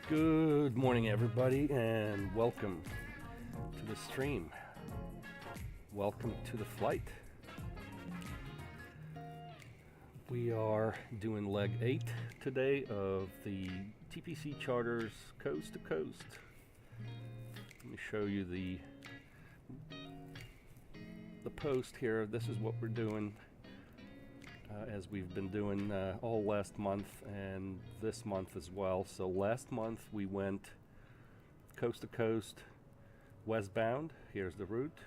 Good morning, everybody, and welcome to the stream. Welcome to the flight. We are doing leg 8 today of the TPC Charters Coast to Coast. Let me show you the post here. This is what we're doing as we've been doing all last month and this month as well. So last month we went coast to coast westbound. Here's the route.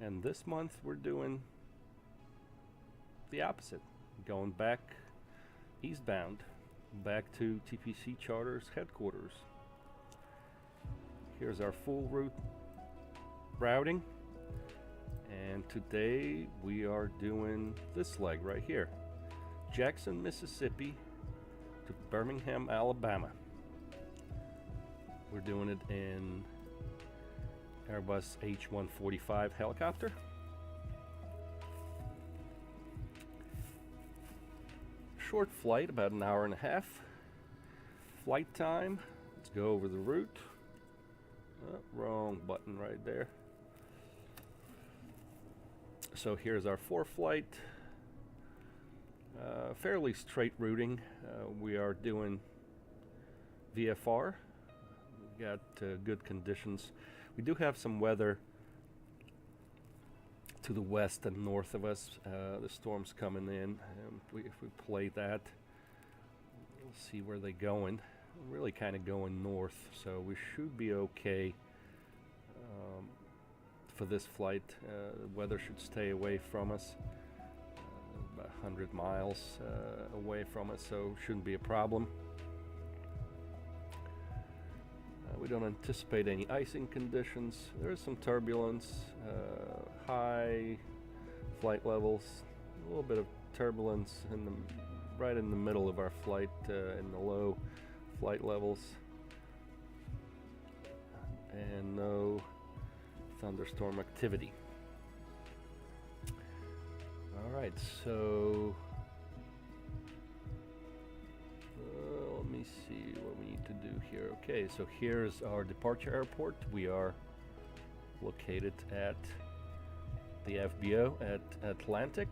And this month we're doing the opposite, going back eastbound, back to TPC Charters headquarters. Here's our full route routing. And today we are doing this leg right here, Jackson, Mississippi to Birmingham, Alabama. We're doing it in Airbus H145 helicopter. Short flight, about an hour and a half. Flight time, let's go over the route. Oh, wrong button right there. So here's our flight. Fairly straight routing. We are doing VFR. We've got good conditions. We do have some weather to the west and north of us. The storm's coming in. If we play that, we'll see where they're going. We're really kind of going north, so we should be okay. For this flight, the weather should stay away from us, about 100 miles away from us, so shouldn't be a problem. We don't anticipate any icing conditions. There is some turbulence, high flight levels, a little bit of turbulence right in the middle of our flight, in the low flight levels, and no thunderstorm activity. All right, so let me see what we need to do here. Okay, so here's our departure airport. We are located at the FBO at Atlantic,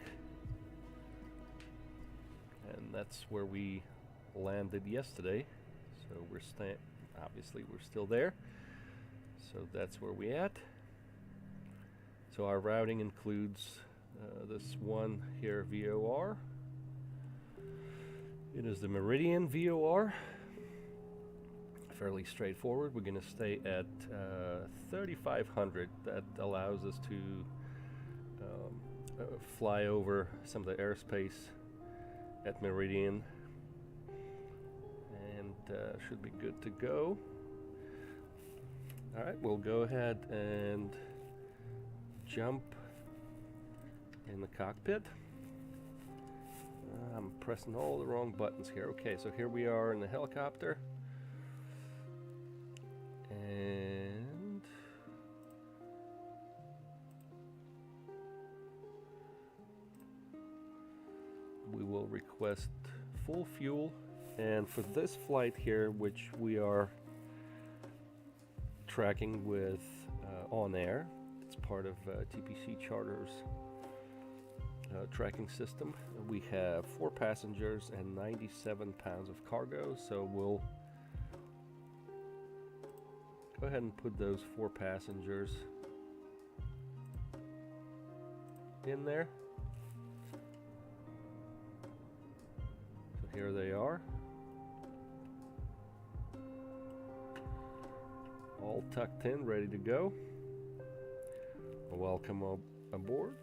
and that's where we landed yesterday. So obviously we're still there. So that's where we at. So our routing includes this one here, VOR. It is the Meridian VOR. Fairly straightforward. We're going to stay at 3,500. That allows us to fly over some of the airspace at Meridian, and should be good to go. All right, we'll go ahead and jump in the cockpit. I'm pressing all the wrong buttons here. Okay, so here we are in the helicopter, and we will request full fuel. And for this flight here, which we are tracking with On Air, it's part of TPC Charters tracking system. We have 4 passengers and 97 pounds of cargo, so we'll go ahead and put those 4 passengers in there. So here they are, all tucked in, ready to go. Welcome aboard.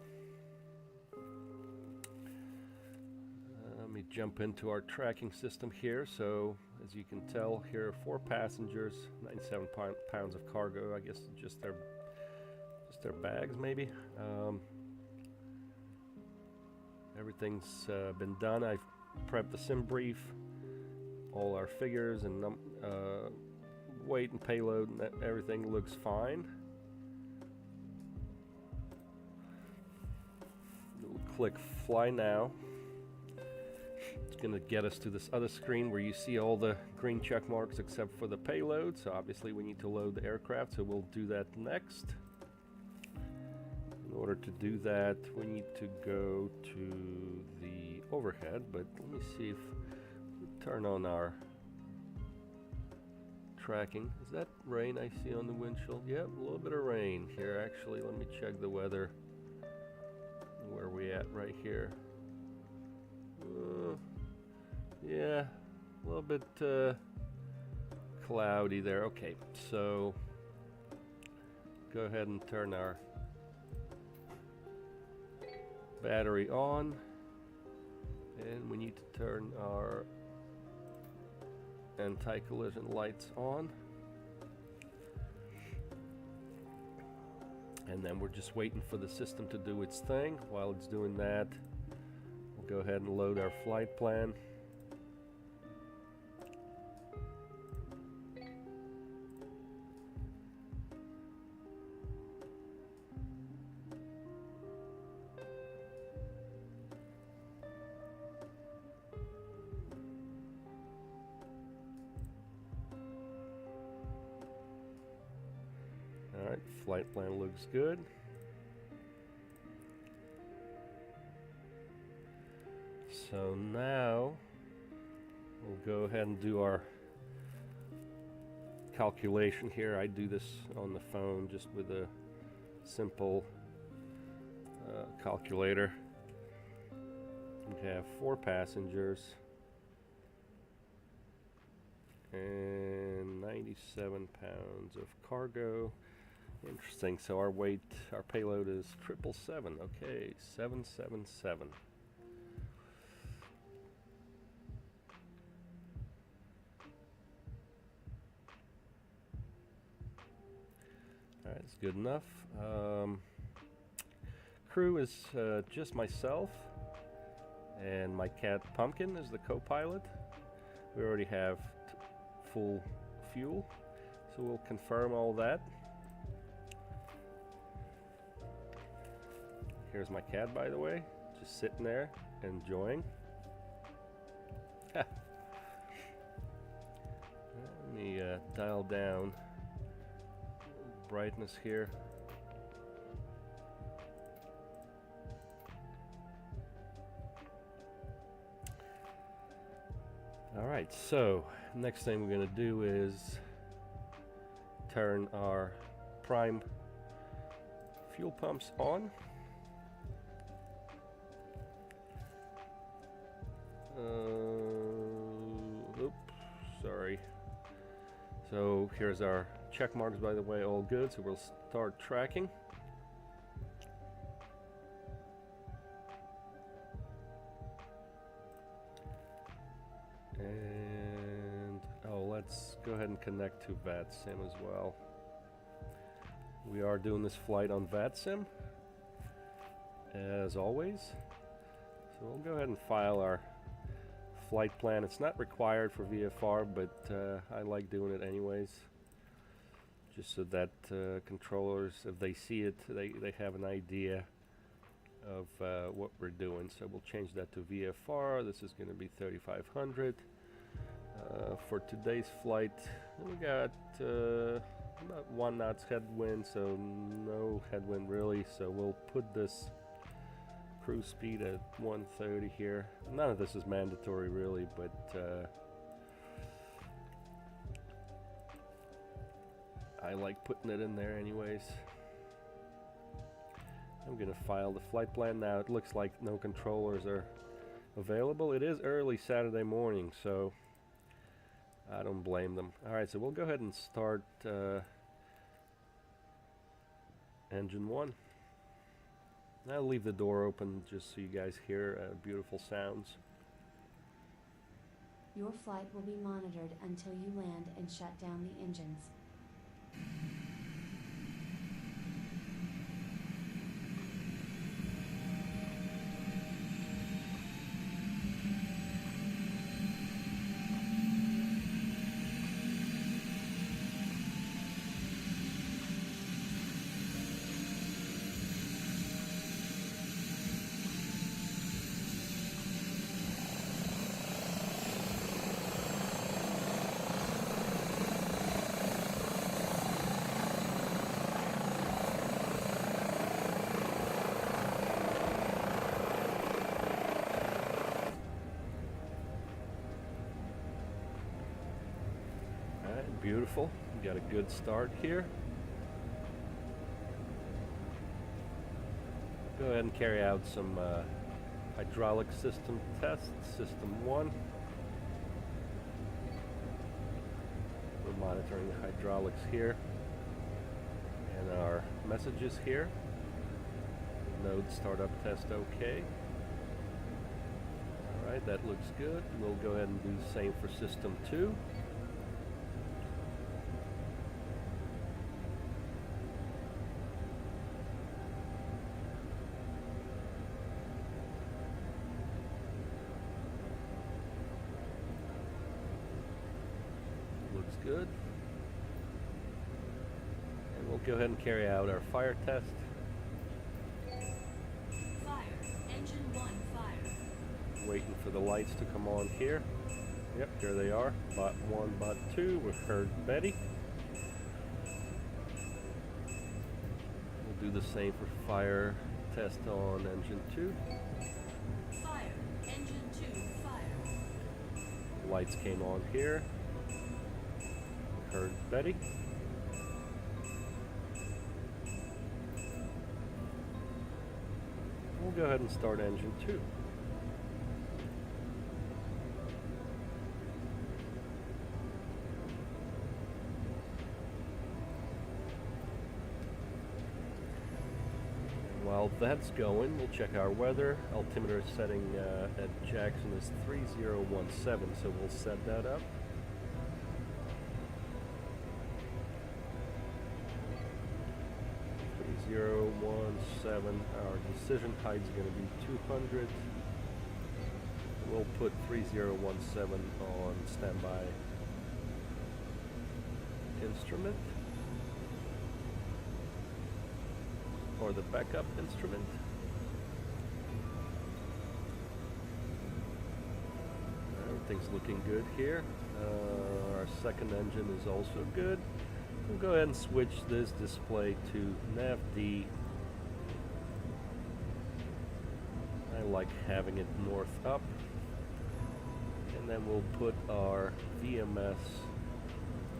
Let me jump into our tracking system here. So as you can tell, here are 4 passengers, 97 pounds of cargo. I guess just their bags maybe. Everything's been done. I've prepped the sim brief, all our figures and weight and payload, and everything looks fine. We'll click fly now, gonna get us to this other screen where you see all the green check marks except for the payload. So obviously we need to load the aircraft, so we'll do that next. In order to do that, we need to go to the overhead, but let me see if we turn on our tracking. Is that rain I see on the windshield? Yep, a little bit of rain here. Actually, let me check the weather. Where are we at right here? Yeah, a little bit cloudy there. Okay, so go ahead and turn our battery on, and we need to turn our anti-collision lights on, and then we're just waiting for the system to do its thing. While it's doing that, we'll go ahead and load our flight plan. Alright, flight plan looks good. So now we'll go ahead and do our calculation here. I do this on the phone just with a simple calculator. We have 4 passengers and 97 pounds of cargo. Interesting. So our weight, our payload is 777. Okay, 777. Alright, that's good enough. Crew is just myself, and my cat Pumpkin is the co-pilot. We already have full fuel, so we'll confirm all that. Here's my cat, by the way, just sitting there, enjoying. Let me dial down brightness here. Alright, so next thing we're going to do is turn our prime fuel pumps on. Oops, sorry. So here's our check marks, by the way, all good. So we'll start tracking. And let's go ahead and connect to VATSIM as well. We are doing this flight on VATSIM, as always. So we'll go ahead and file our flight plan. It's not required for VFR, but I like doing it anyways, just so that controllers, if they see it, they have an idea of what we're doing. So we'll change that to VFR. This is going to be 3500. For today's flight, we got about 1 knots headwind, so no headwind really. So we'll put this cruise speed at 130 here. None of this is mandatory really, but I like putting it in there anyways. I'm gonna file the flight plan now. It looks like no controllers are available. It is early Saturday morning, so I don't blame them. Alright, so we'll go ahead and start engine 1. I'll leave the door open just so you guys hear beautiful sounds. Your flight will be monitored until you land and shut down the engines. beautiful. We got a good start here. Go ahead and carry out some hydraulic system tests. System 1. We're monitoring the hydraulics here and our messages here. Node startup test OK. Alright, that looks good. We'll go ahead and do the same for system 2. Looks good. And we'll go ahead and carry out our fire test. Engine 1 fire. Waiting for the lights to come on here. Yep, here they are. Bot 1, bot 2. We've heard Betty. We'll do the same for fire test on engine 2. Fire. Engine 2 fire. Lights came on here. Heard Betty. We'll go ahead and start engine 2. While that's going, we'll check our weather. Altimeter setting at Jackson is 3017, so we'll set that up. 3017. Our decision height is going to be 200. We'll put 3017 on standby instrument, or the backup instrument. Everything's looking good here. Our second engine is also good. We'll go ahead and switch this display to Nav D. I like having it north up. And then we'll put our VMS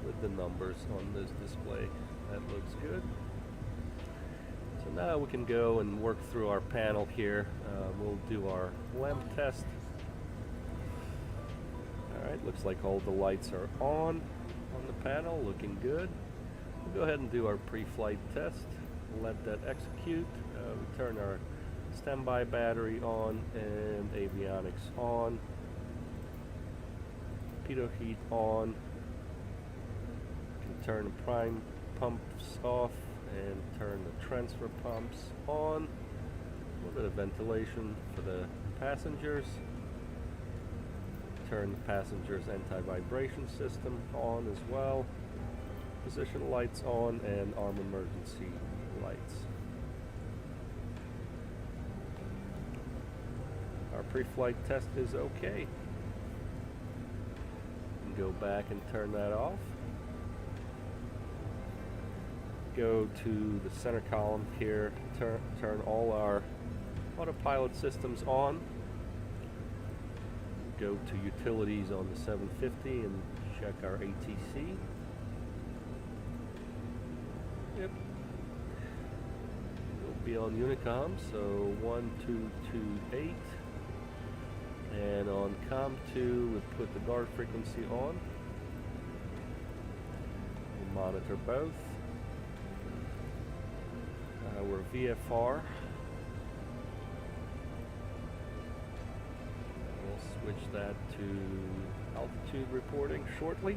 with the numbers on this display. That looks good. So now we can go and work through our panel here. We'll do our lamp test. Alright, looks like all the lights are on the panel, looking good. We'll go ahead and do our pre-flight test. Let that execute. We turn our standby battery on and avionics on. Pitot heat on. Can turn the prime pumps off and turn the transfer pumps on. A little bit of ventilation for the passengers. Turn the passengers' anti-vibration system on as well. Position lights on and arm emergency lights. Our pre-flight test is okay. We can go back and turn that off. Go to the center column here, turn all our autopilot systems on. Go to utilities on the 750 and check our ATC. Yep. We'll be on Unicom, so 1228. And on COM 2, we put the guard frequency on. We'll monitor both. We're VFR. We'll switch that to altitude reporting shortly.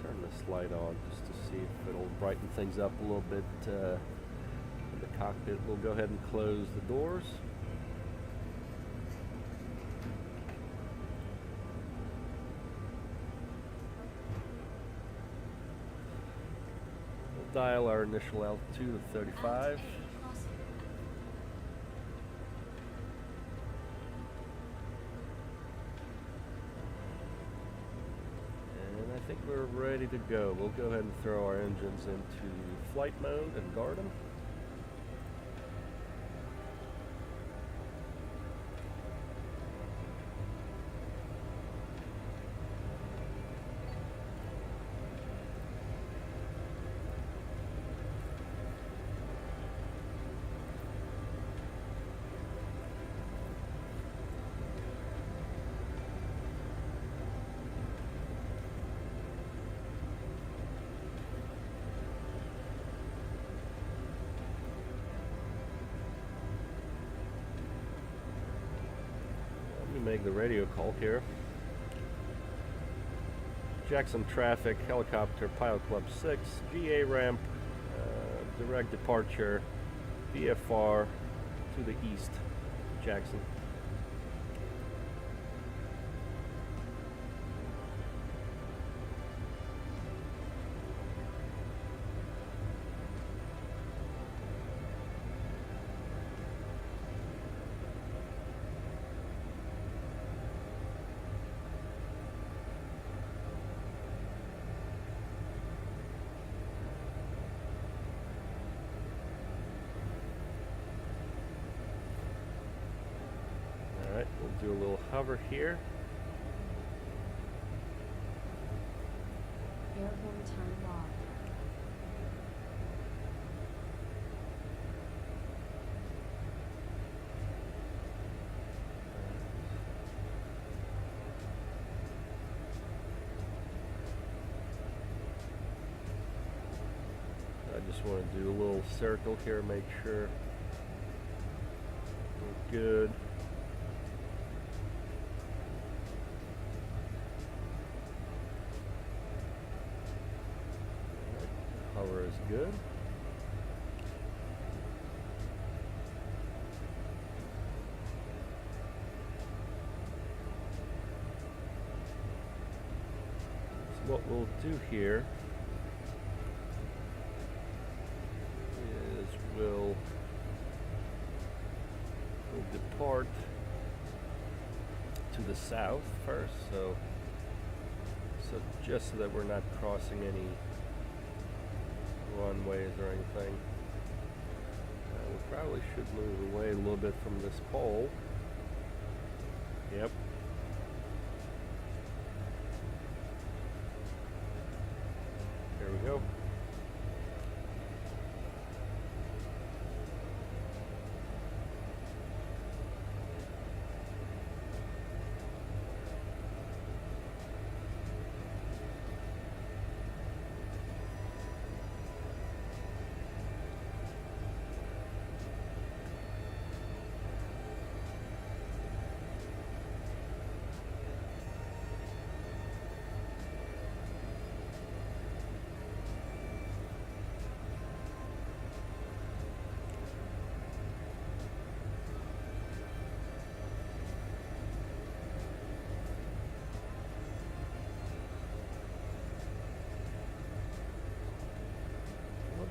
Turn this light on just to see if it'll brighten things up a little bit in the cockpit. We'll go ahead and close the doors. Dial our initial altitude of 35. And I think we're ready to go. We'll go ahead and throw our engines into flight mode and guard them. make the radio call here. Jackson traffic, helicopter, Pilot Club 6, GA ramp, direct departure, VFR to the east, Jackson. Alright, we'll do a little hover here. Airborne time log. I just want to do a little circle here, make sure we're good. Hover is good. So what we'll do here is we'll depart to the south first, so just so that we're not crossing any runways or anything. We probably should move away a little bit from this pole. Yep. There we go.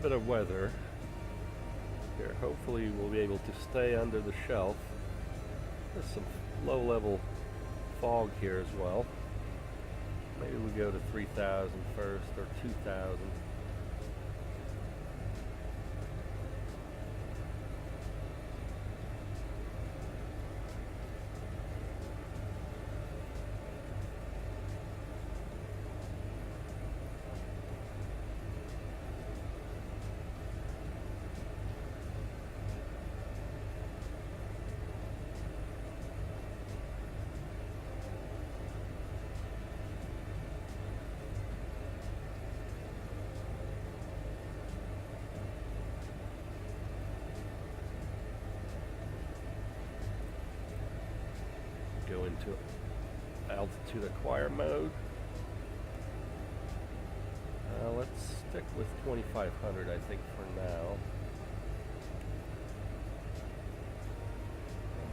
Bit of weather here. Hopefully we'll be able to stay under the shelf. There's some low-level fog here as well. Maybe we go to 3,000 first or 2,000. Go into altitude acquire mode. Let's stick with 2,500, I think, for now.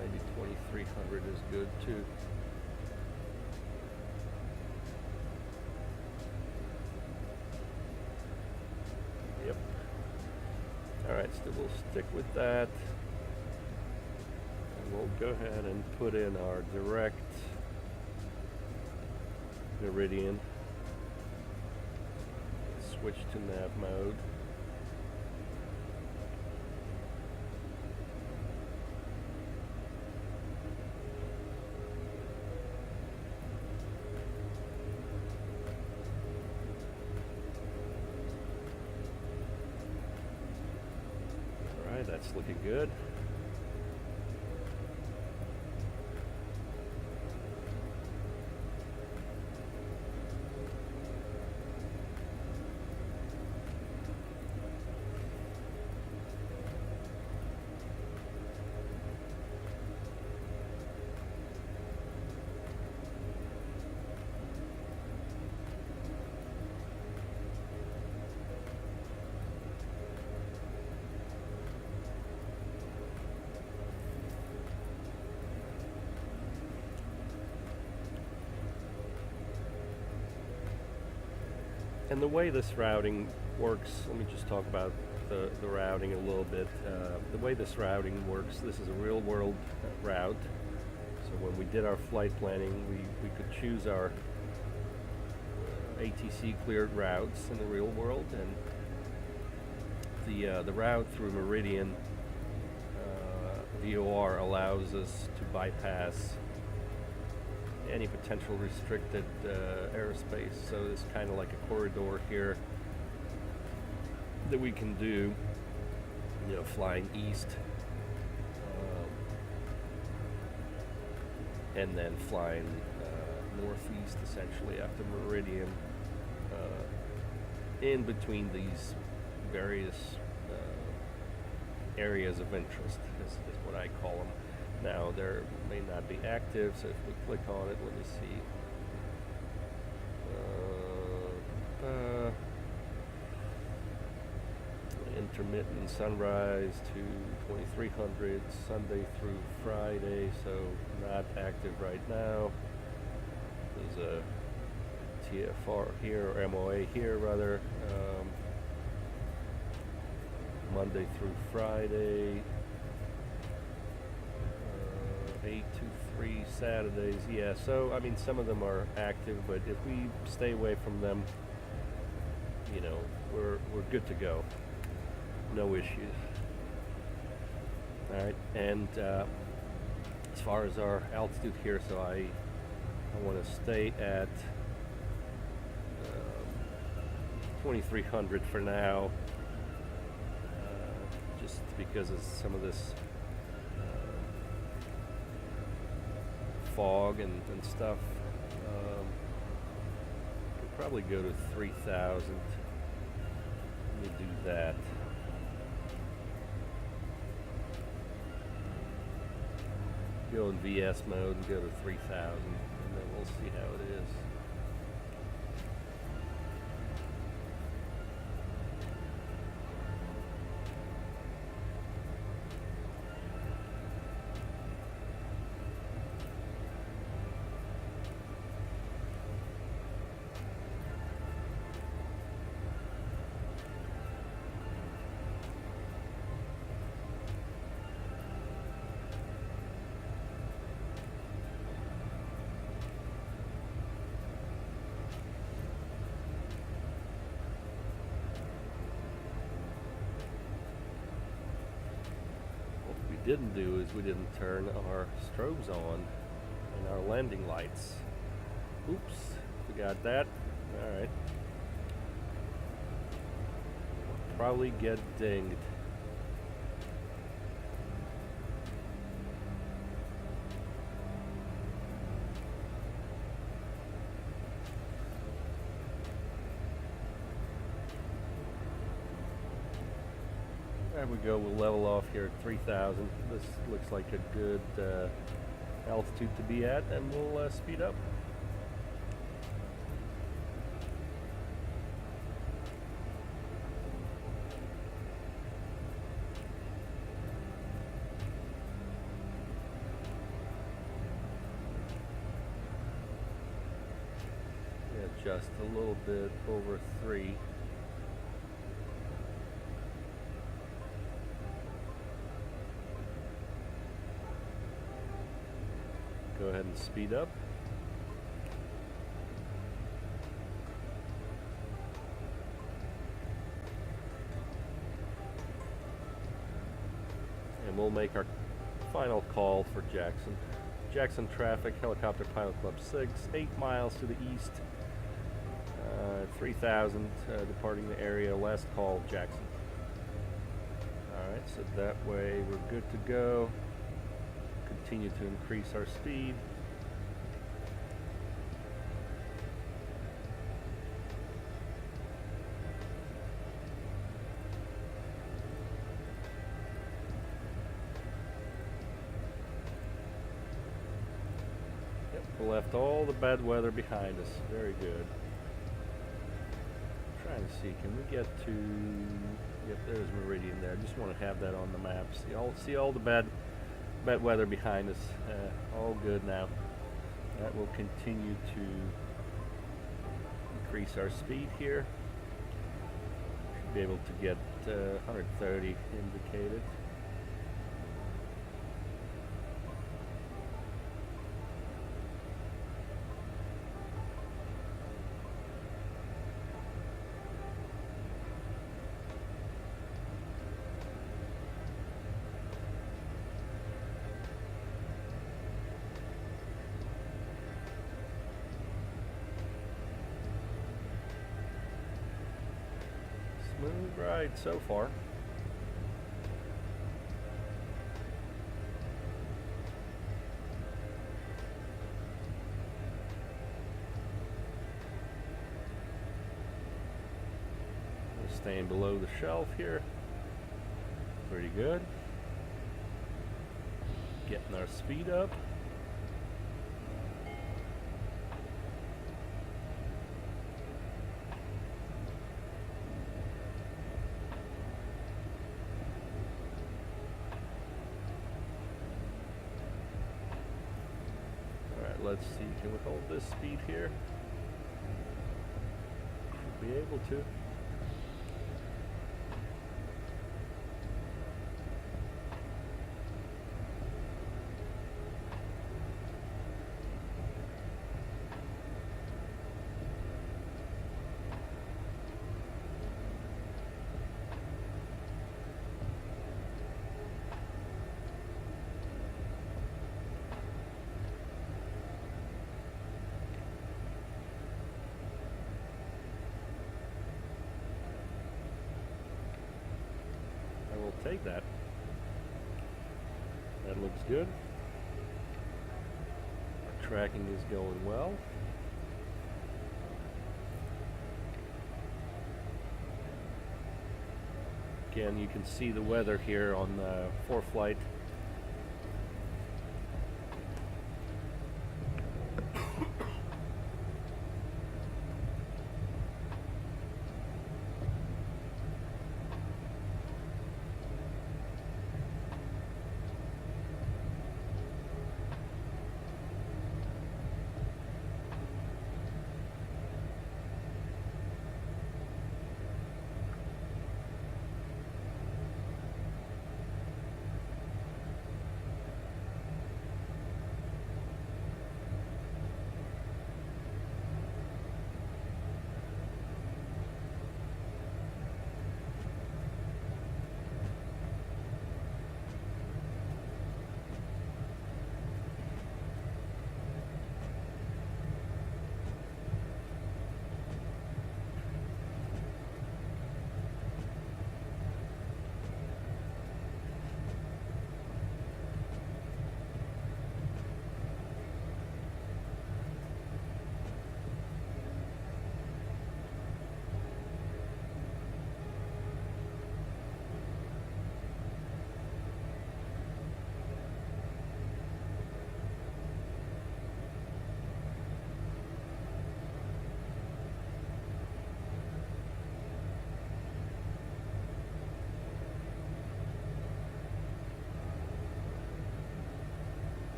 Maybe 2,300 is good too. Yep. Alright, so we'll stick with that. We'll go ahead and put in our direct meridian. Switch to nav mode. All right, that's looking good. And the way this routing works, let me just talk about the routing a little bit. The way this routing works, this is a real world route. So when we did our flight planning, we could choose our ATC cleared routes in the real world, and the route through Meridian VOR allows us to bypass any potential restricted airspace. So it's kind of like a corridor here that we can do, you know, flying east and then flying northeast essentially after Meridian in between these various areas of interest is what I call them. Now, there may not be active, so if we click on it, let me see. Intermittent sunrise to 2300, Sunday through Friday, so not active right now. There's a TFR here, or MOA here rather. Monday through Friday. 8 to 3 Saturdays, yeah, so I mean some of them are active, but if we stay away from them, you know, we're good to go, no issues. All right, and as far as our altitude here, so I want to stay at 2300 for now, just because of some of this fog and stuff. Could probably go to 3000. Let me do that. Go in VS mode and go to 3000, and then we'll see how it is. Didn't do is we didn't turn our strobes on and our landing lights. Oops, forgot that. All right. Probably get dinged. There we go, we'll level off here at 3000. This looks like a good altitude to be at, and we'll speed up. Yeah, just a little bit over 3. Go ahead and speed up. And we'll make our final call for Jackson. Jackson traffic, Helicopter Pilot Club 6, 8 miles to the east, 3000, departing the area, last call, Jackson. Alright, so that way we're good to go. Continue to increase our speed. Yep, we left all the bad weather behind us. Very good. Trying to see, can we get to? Yep, there's Meridian there. I just want to have that on the map. See all the bad weather behind us. All good now. That will continue to increase our speed here. be able to get 130 indicated. Smooth ride so far. We're staying below the shelf here. Pretty good. Getting our speed up. Let's see, can we hold this speed here? Should be able to. Take that. That looks good. Our tracking is going well. Again, you can see the weather here on the ForeFlight.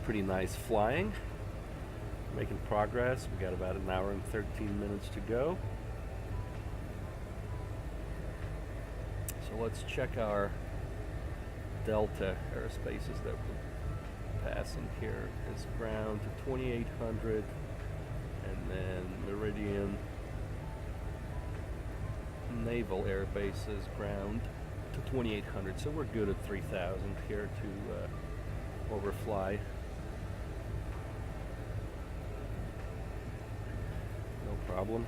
pretty nice flying. Making progress. We got about an hour and 13 minutes to go. So let's check our Delta airspaces that we're passing here. Is ground to 2800, and then Meridian Naval Air Base is ground to 2800. So we're good at 3000 here to overfly. No problem.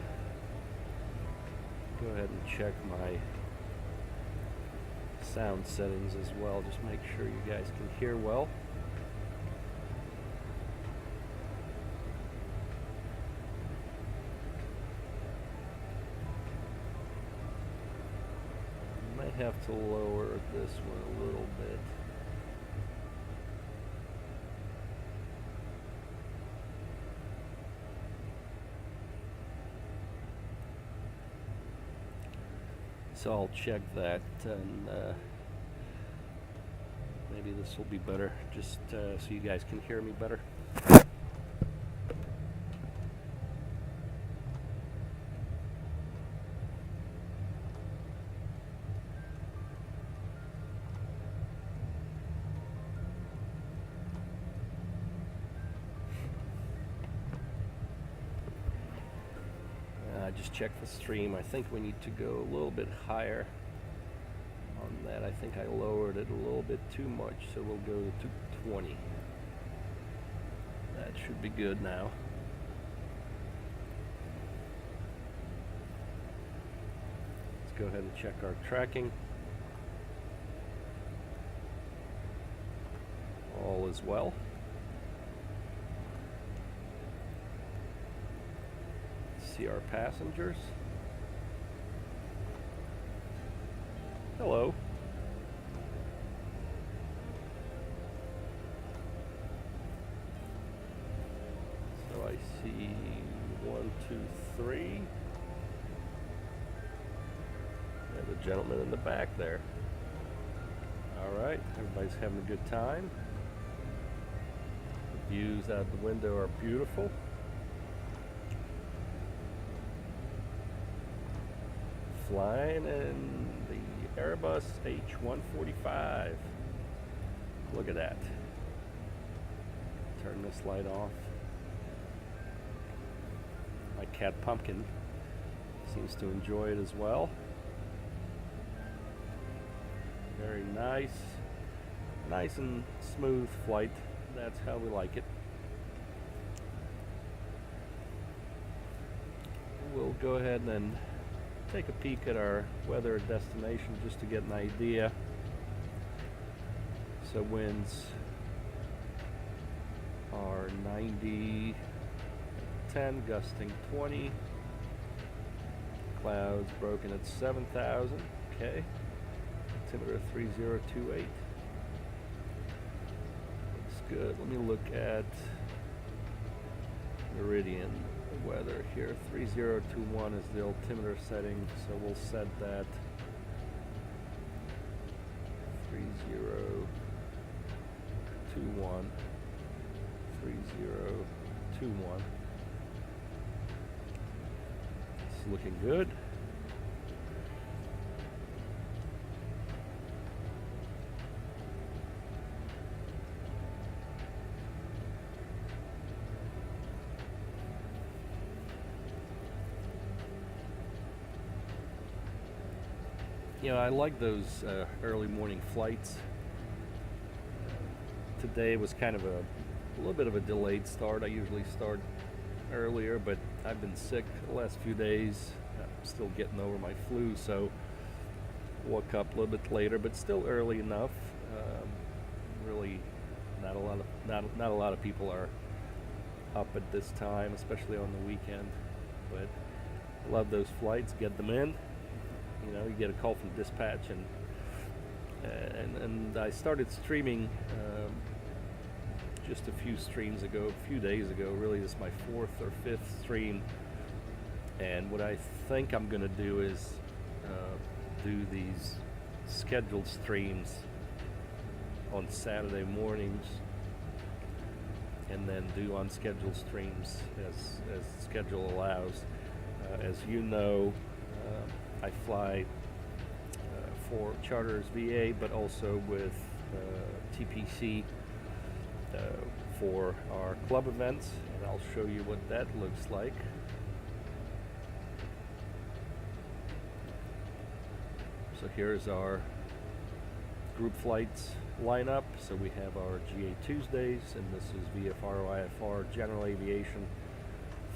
Go ahead and check my sound settings as well. Just make sure you guys can hear well. Might have to lower this one a little bit. So I'll check that, and maybe this will be better, just so you guys can hear me better. Just check the stream. I think we need to go a little bit higher on that. I think I lowered it a little bit too much, so we'll go to 220. That should be good now. Let's go ahead and check our tracking. All is well. See our passengers. Hello. So I see 1, 2, 3. And the gentleman in the back there. All right, everybody's having a good time. The views out the window are beautiful. Flying in the Airbus H145. Look at that. Turn this light off. My cat Pumpkin seems to enjoy it as well. Very nice. Nice and smooth flight. That's how we like it. We'll go ahead and take a peek at our weather destination just to get an idea. So winds are 90, 10, gusting 20. Clouds broken at 7,000. Okay. Altimeter 3028. Looks good. Let me look at Meridian weather here. 3021 is the altimeter setting, so we'll set that 3021. 3021. It's looking good. You know, I like those early morning flights. Today was kind of a little bit of a delayed start. I usually start earlier, but I've been sick the last few days. I'm still getting over my flu, so woke up a little bit later, but still early enough. Really, not a lot of people are up at this time, especially on the weekend. But I love those flights. Get them in. You know, you get a call from dispatch, and I started streaming just a few days ago. Really, this is my 4th or 5th stream, and what I think I'm going to do is do these scheduled streams on Saturday mornings and then do unscheduled streams as schedule allows. As you know, I fly for Charters VA, but also with TPC for our club events, and I'll show you what that looks like. So here's our group flights lineup. So we have our GA Tuesdays, and this is VFR, IFR, General Aviation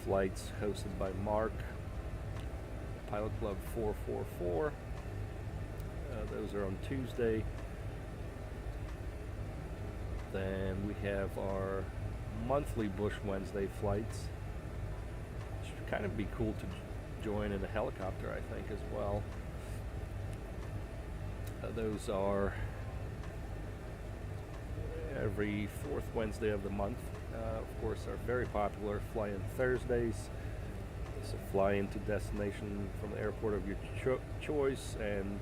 flights hosted by Mark, Pilot Club 444. Those are on Tuesday. Then we have our monthly Bush Wednesday flights. Should kind of be cool to join in a helicopter, I think, as well. Those are every fourth Wednesday of the month. Of course, our very popular Fly-In Thursdays. So fly into destination from the airport of your choice, and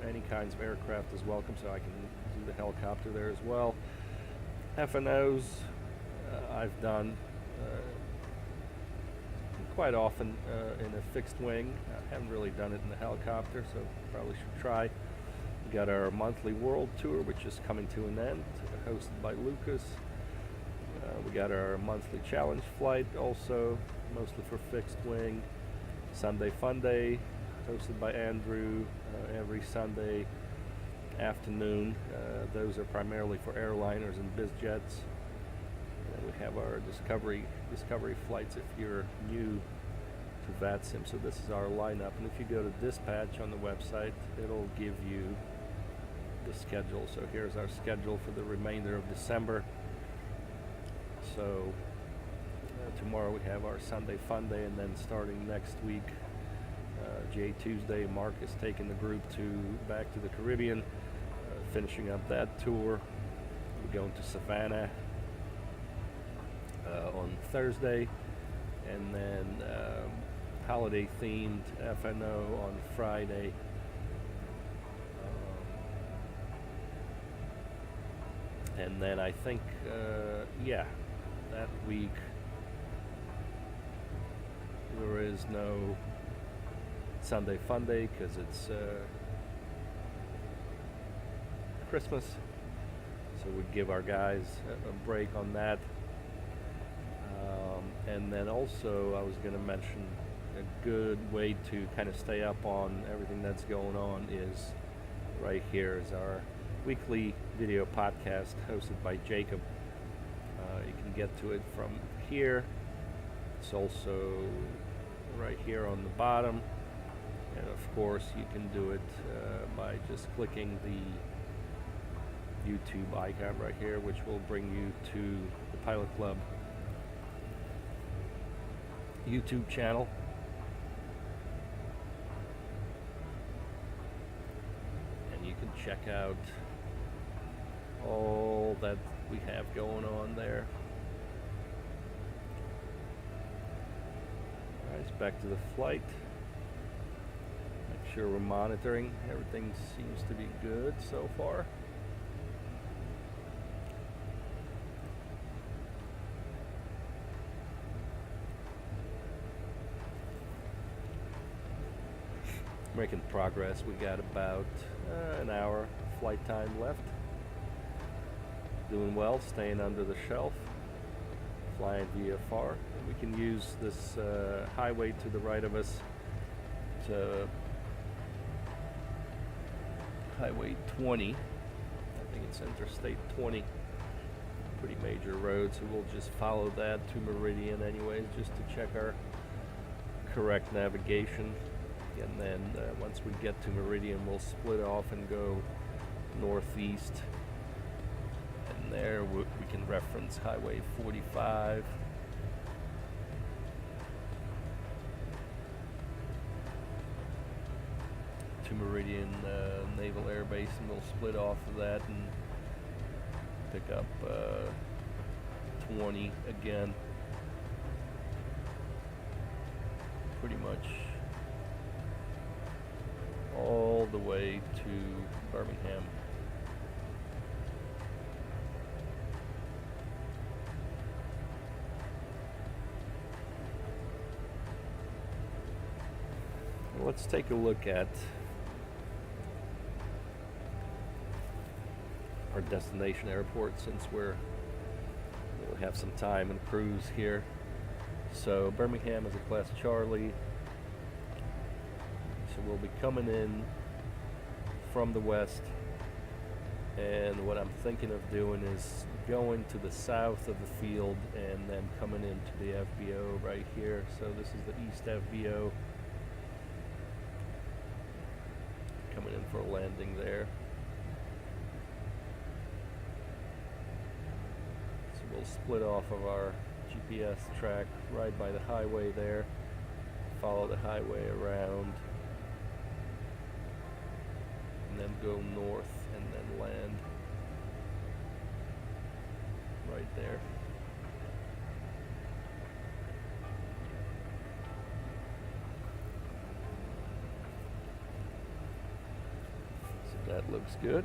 any kinds of aircraft is welcome, so I can do the helicopter there as well. FNOs I've done quite often in a fixed wing. I haven't really done it in the helicopter, so probably should try. We got our monthly world tour, which is coming to an end, hosted by Lucas. We got our monthly challenge flight, also mostly for fixed wing. Sunday Fun Day, hosted by Andrew, every Sunday afternoon. Those are primarily for airliners and biz jets. And we have our discovery flights if you're new to VATSIM. So this is our lineup, and if you go to dispatch on the website, it'll give you the schedule. So here's our schedule for the remainder of December. So tomorrow we have our Sunday Fun Day, and then starting next week, GA Tuesday, Mark is taking the group back to the Caribbean, finishing up that tour. We're going to Savannah on Thursday, and then holiday themed FNO on Friday. And then I think, that week there is no Sunday Fun Day because it's Christmas, so we give our guys a break on that. And then also I was going to mention a good way to kind of stay up on everything that's going on is right here is our weekly video podcast hosted by Jacob. You can get to it from here. It's also right here on the bottom, and of course you can do it by just clicking the YouTube icon right here, which will bring you to the Pilot Club YouTube channel. And you can check out all that we have going on there. Alright, back to the flight. Make sure we're monitoring. Everything seems to be good so far. Making progress. We got about an hour flight time left. Doing well, staying under the shelf, flying VFR. We can use this highway to the right of us to Highway 20. I think it's Interstate 20. Pretty major road, so we'll just follow that to Meridian anyways, just to check our correct navigation. And then once we get to Meridian, we'll split off and go northeast. And there we can reference Highway 45. To Meridian Naval Air Base, and we'll split off of that and pick up 20 again. Pretty much all the way to Birmingham. let's take a look at our destination airport since we'll have some time and cruise here. So Birmingham is a Class Charlie, so we'll be coming in from the west, and what I'm thinking of doing is going to the south of the field and then coming into the FBO right here. So this is the East FBO, coming in for a landing there. So we'll split off of our GPS track right by the highway there, follow the highway around, and then go north and then land right there. So that looks good.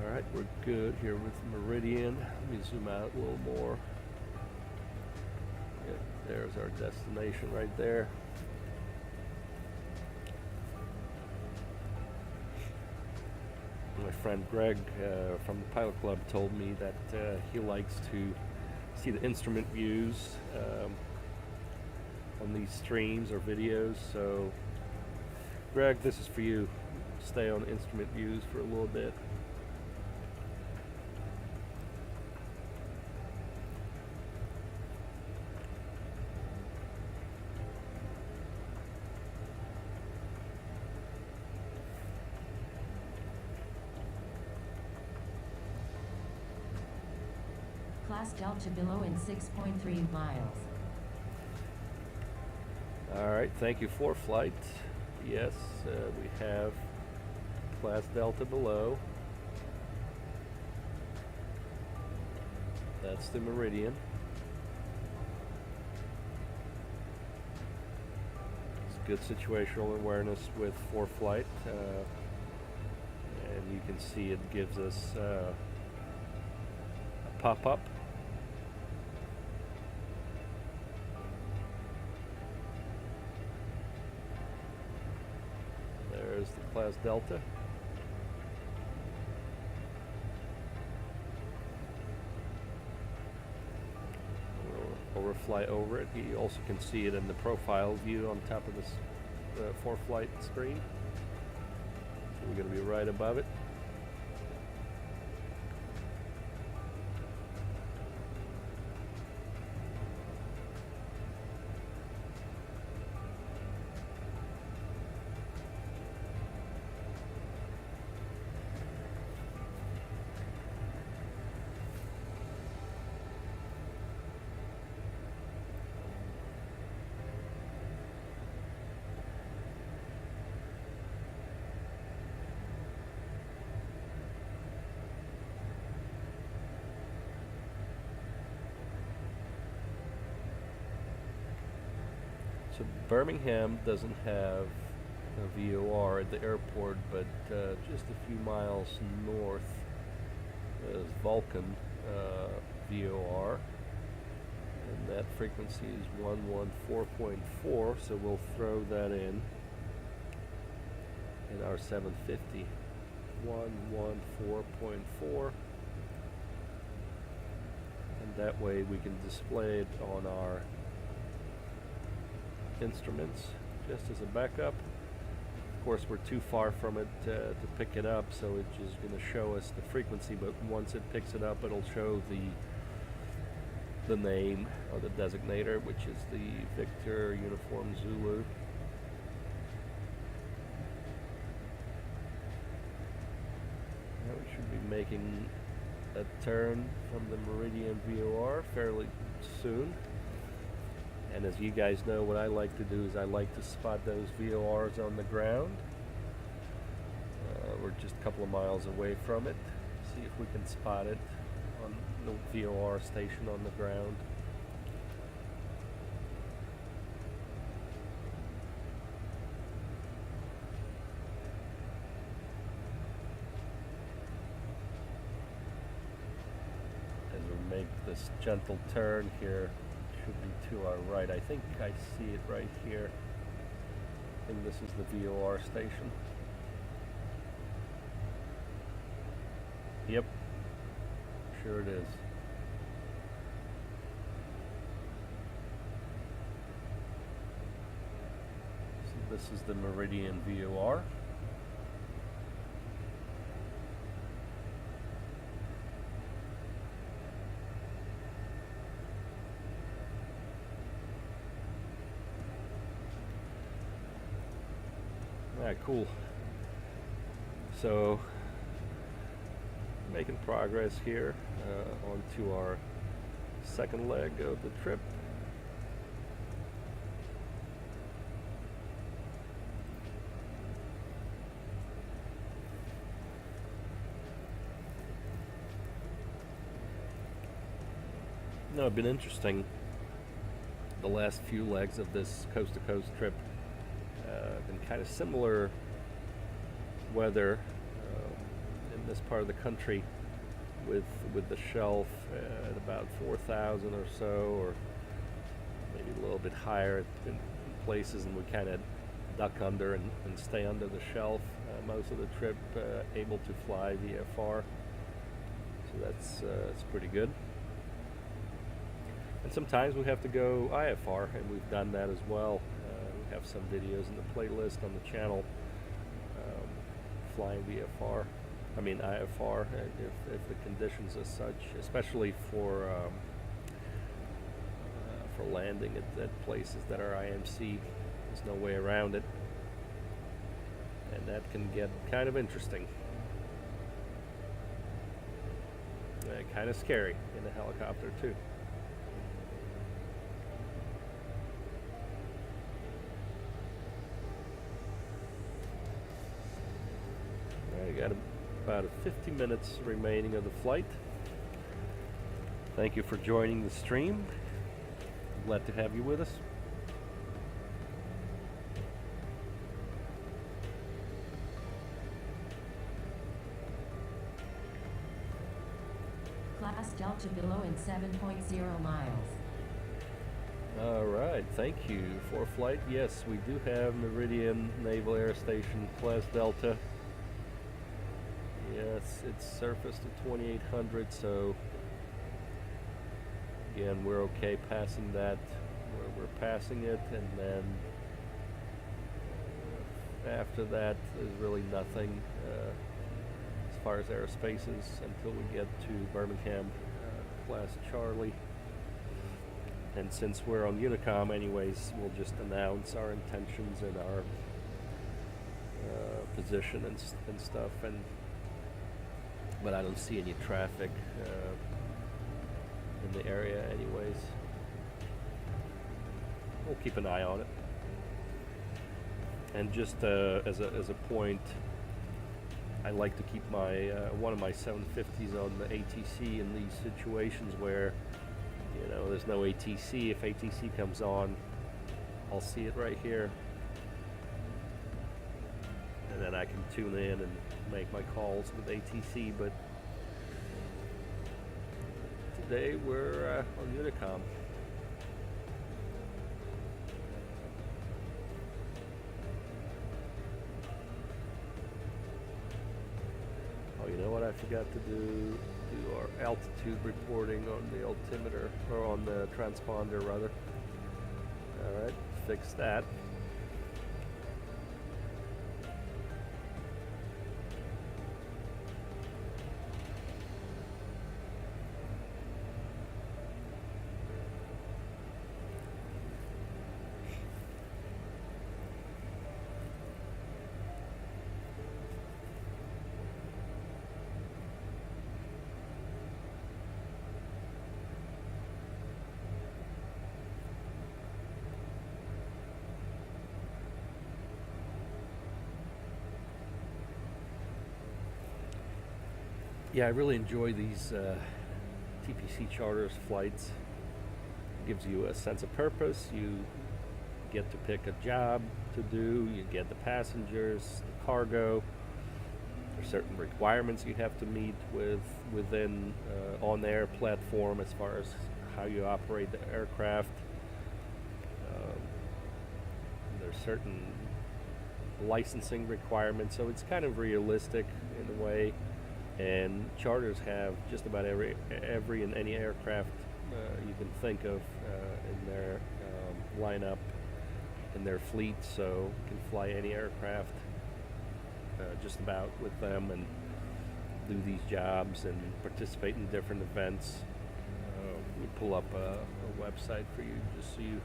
Alright, we're good here with Meridian. Let me zoom out a little more. Yeah, there's our destination right there. My friend Greg from the Pilot Club told me that he likes to see the instrument views on these streams or videos. So, Greg, this is for you. Stay on instrument views for a little bit. Class Delta below in 6.3 miles. Alright, thank you for flight. Yes, we have Class Delta below. That's the Meridian. It's good situational awareness with ForeFlight. And you can see it gives us a pop-up. There's the Class Delta. We'll overfly over it. You also can see it in the profile view on top of this ForeFlight screen. So we're going to be right above it. So Birmingham doesn't have a VOR at the airport, but just a few miles north is Vulcan VOR, and that frequency is 114.4, so we'll throw that in our 750. 114.4, and that way we can display it on our instruments just as a backup. Of course, we're too far from it to pick it up, so it's just going to show us the frequency, but once it picks it up, it'll show the name or the designator, which is the Victor Uniform Zulu. Now we should be making a turn from the Meridian VOR fairly soon. And as you guys know, what I like to do is I like to spot those VORs on the ground. We're just a couple of miles away from it. See if we can spot it on the VOR station on the ground. make this gentle turn here. Should be to our right. I think I see it right here. I think this is the VOR station. Yep, sure it is. So this is the Meridian VOR. Cool. So, making progress here onto our second leg of the trip. No, it's been interesting. The last few legs of this coast-to-coast trip been kind of similar weather in this part of the country, with the shelf at about 4,000 or so, or maybe a little bit higher in places, and we kind of duck under and stay under the shelf most of the trip, able to fly VFR. So that's pretty good. And sometimes we have to go IFR, and we've done that as well. We have some videos in the playlist on the channel, flying VFR. I mean IFR, if the conditions are such, especially for landing at places that are IMC. There's no way around it, and that can get kind of interesting. Kind of scary in a helicopter too. Got about 50 minutes remaining of the flight. Thank you for joining the stream. Glad to have you with us. Class Delta below in 7.0 miles. All right, thank you. For flight, yes, we do have Meridian Naval Air Station, Class Delta. Yes, it's surfaced at 2800, so again, we're okay passing that. We're passing it, and then after that, there's really nothing as far as aerospaces until we get to Birmingham, Class Charlie. And since we're on Unicom anyways, we'll just announce our intentions and our position and stuff. But I don't see any traffic in the area anyways. We'll keep an eye on it. And just as a point, I like to keep my one of my 750s on the ATC in these situations where, you know, there's no ATC. If ATC comes on, I'll see it right here, and then I can tune in and make my calls with ATC. But today we're on Unicom. Oh, you know what I forgot to do our altitude reporting on the altimeter, or on the transponder rather. All right, fix that. Yeah, I really enjoy these TPC Charters flights. It gives you a sense of purpose. You get to pick a job to do. You get the passengers, the cargo. There's certain requirements you have to meet within on-air platform as far as how you operate the aircraft. There's certain licensing requirements, so it's kind of realistic in a way. And charters have just about every and any aircraft you can think of in their lineup, in their fleet, so you can fly any aircraft just about with them and do these jobs and participate in different events. We pull up a website for you just so you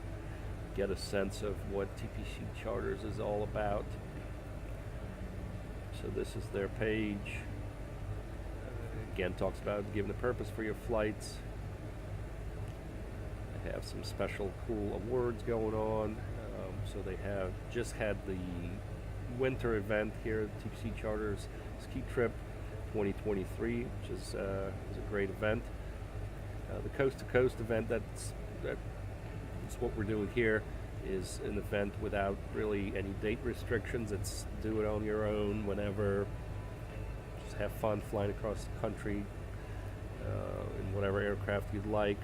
get a sense of what TPC Charters is all about. So this is their page. Again, talks about giving a purpose for your flights. They have some special cool awards going on. So they have just had the winter event here at TPC Charters Ski Trip 2023, which is a great event. The Coast to Coast event, that's what we're doing here, is an event without really any date restrictions. It's do it on your own whenever. Just have fun flying across the country in whatever aircraft you'd like.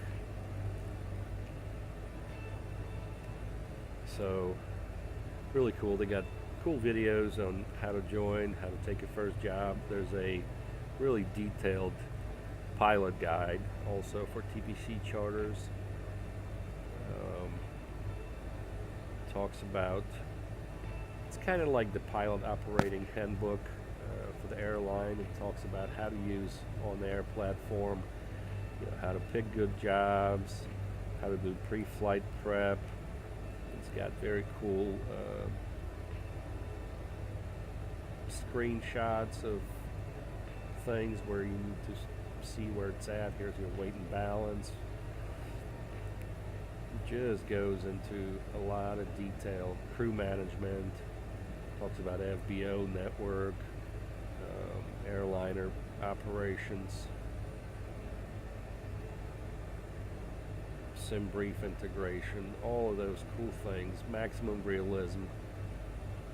So really cool. They got cool videos on how to join, how to take your first job. There's a really detailed pilot guide also for TPC Charters. Talks about, it's kind of like the pilot operating handbook for the airline. It talks about how to use on-air platform, how to pick good jobs, how to do pre-flight prep. It's got very cool screenshots of things where you need to see where it's at. Here's your weight and balance. It just goes into a lot of detail. Crew management, talks about FBO network, airliner operations, sim brief integration, all of those cool things. Maximum realism.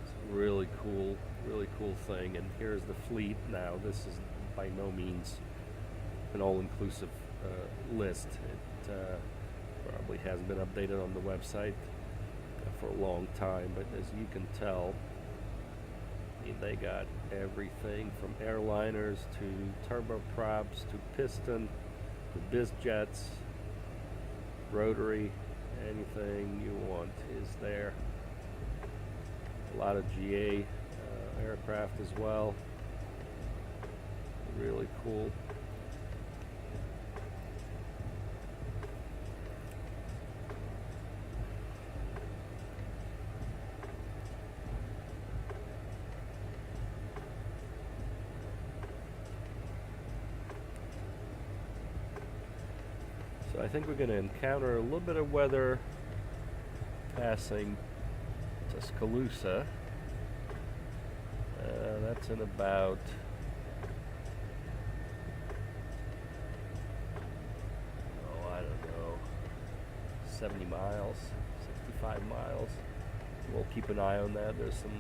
It's really cool thing. And here's the fleet now. This is by no means an all-inclusive list. It probably hasn't been updated on the website for a long time, but as you can tell, they got everything from airliners to turboprops to piston to biz jets, rotary, anything you want is there. A lot of GA aircraft as well. Really cool. So I think we're going to encounter a little bit of weather passing Tuscaloosa. That's in about I don't know, 70 miles, 65 miles. We'll keep an eye on that. There's some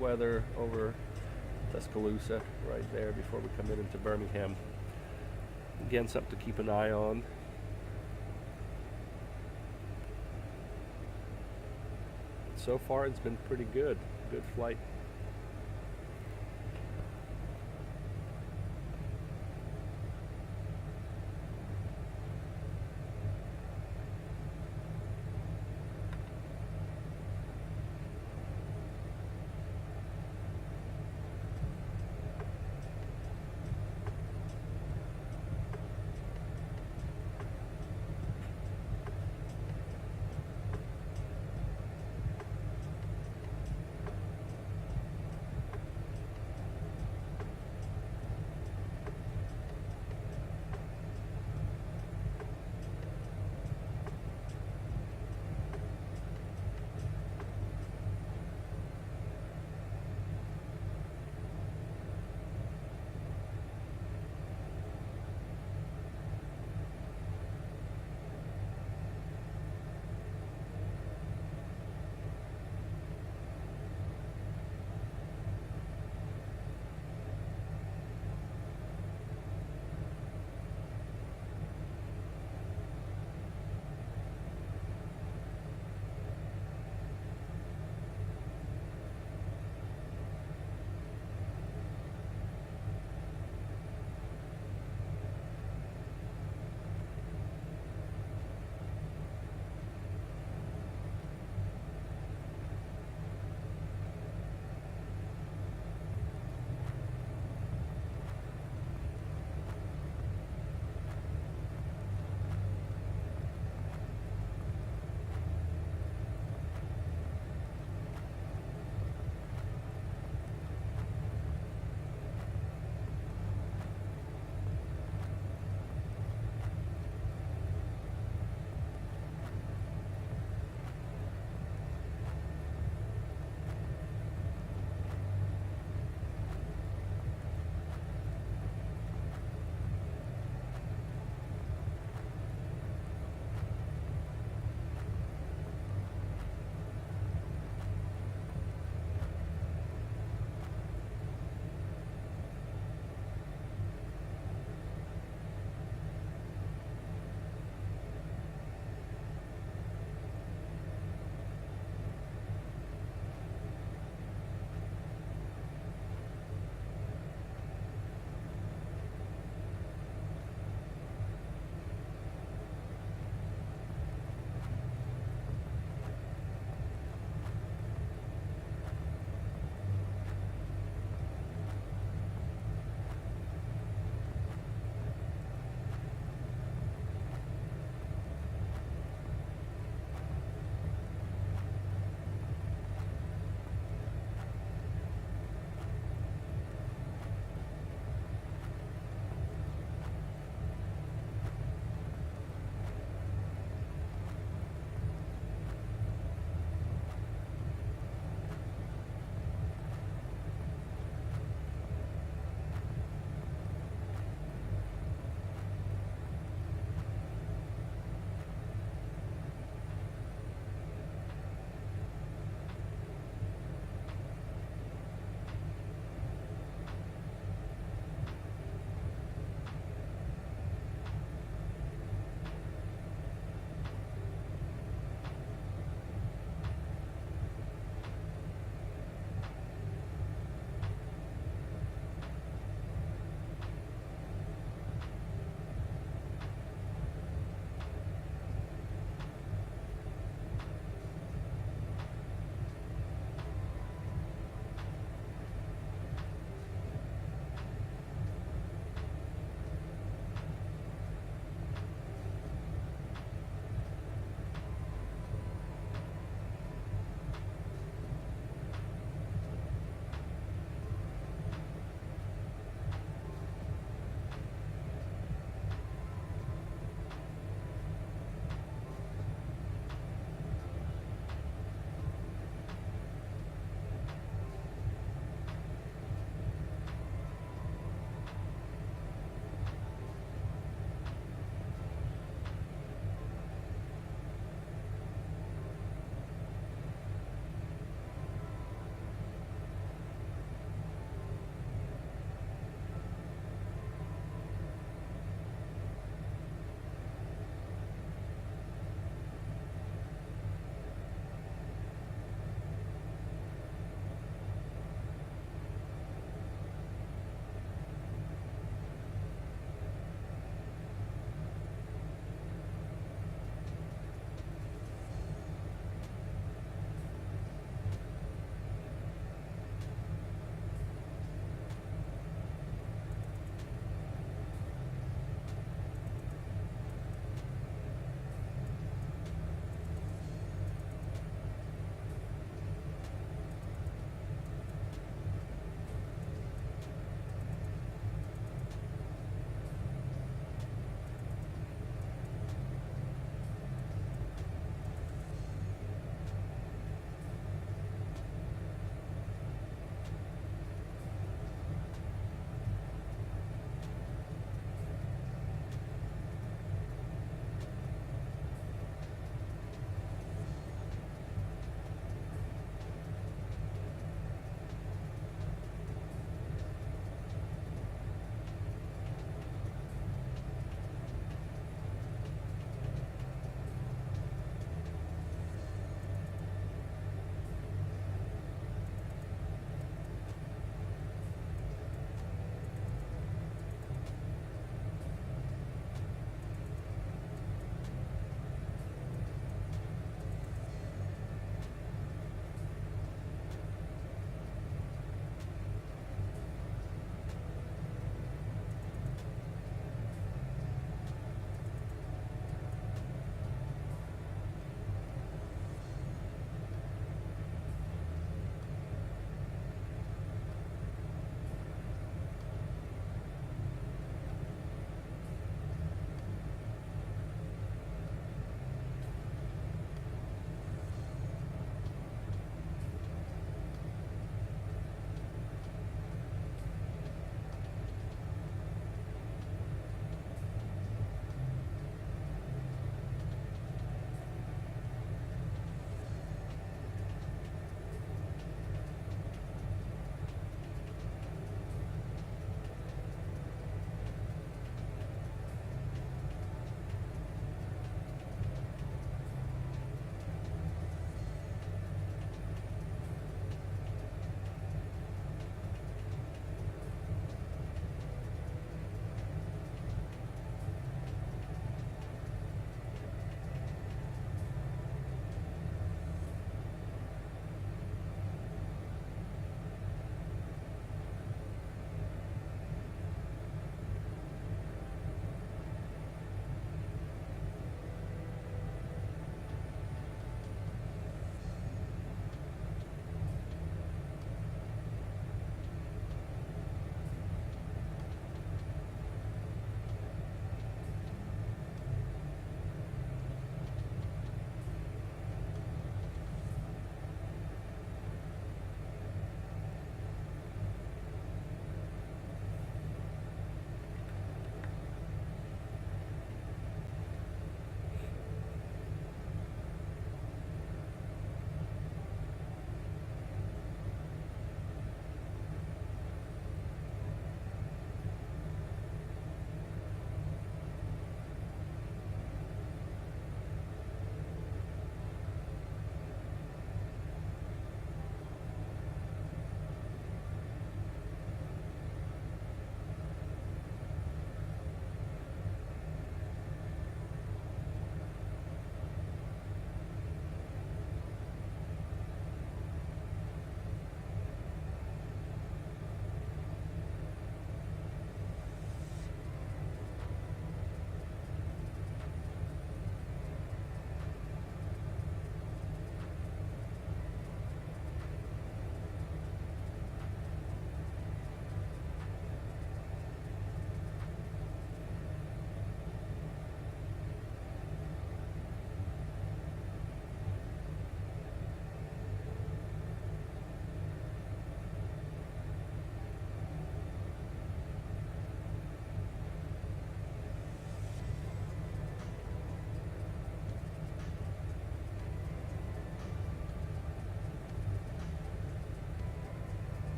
weather over Tuscaloosa right there before we come into Birmingham. Again, something to keep an eye on. So far, it's been pretty good. Good flight.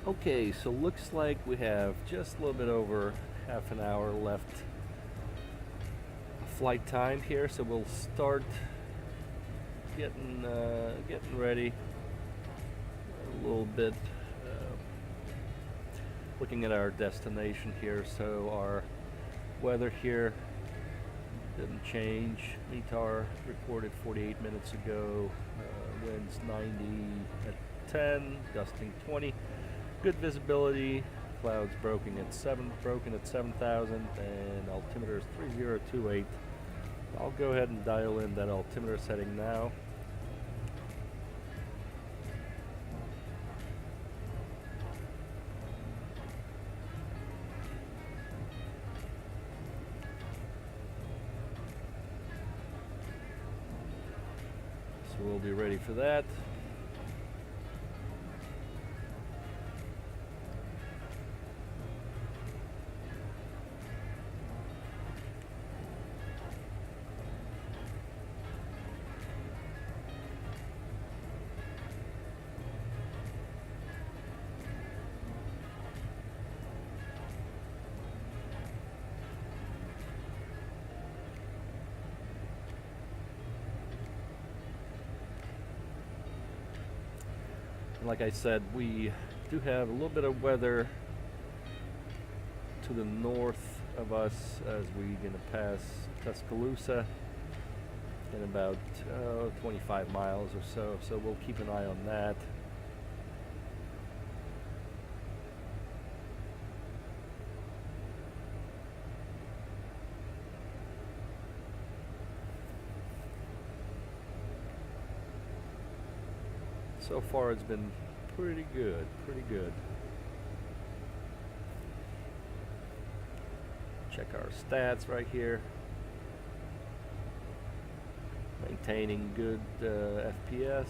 Okay, so looks like we have just a little bit over half an hour left flight time here, so we'll start getting ready a little bit. Looking at our destination here, so our weather here didn't change. METAR reported 48 minutes ago. Winds 90 at 10, gusting 20. Good visibility. Clouds broken at 7,000, and altimeter is 3028. I'll go ahead and dial in that altimeter setting now. So we'll be ready for that. Like I said, we do have a little bit of weather to the north of us as we're going to pass Tuscaloosa in about 25 miles or so. So we'll keep an eye on that. So far it's been pretty good, Check our stats right here. Maintaining good FPS.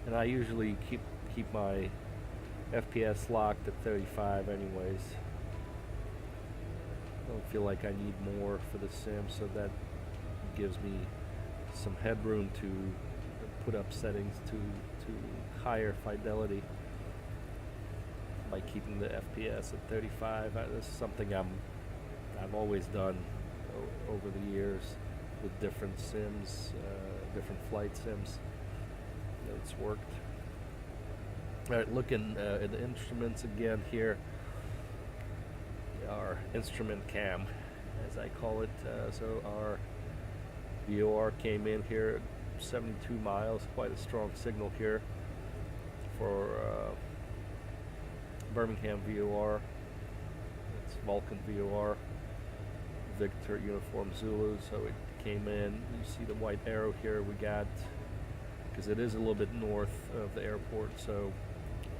And I usually keep my FPS locked at 35 anyways. I don't feel like I need more for the sim, so that gives me some headroom to put up settings to higher fidelity by keeping the FPS at 35. This is something I've always done over the years with different sims, different flight sims. It's worked. All right, looking at the instruments again here. Our instrument cam, as I call it. So our VOR came in here at 72 miles, quite a strong signal here for Birmingham VOR. It's Vulcan VOR, Victor Uniform Zulu. So it came in. You see the white arrow here we got, because it is a little bit north of the airport. So,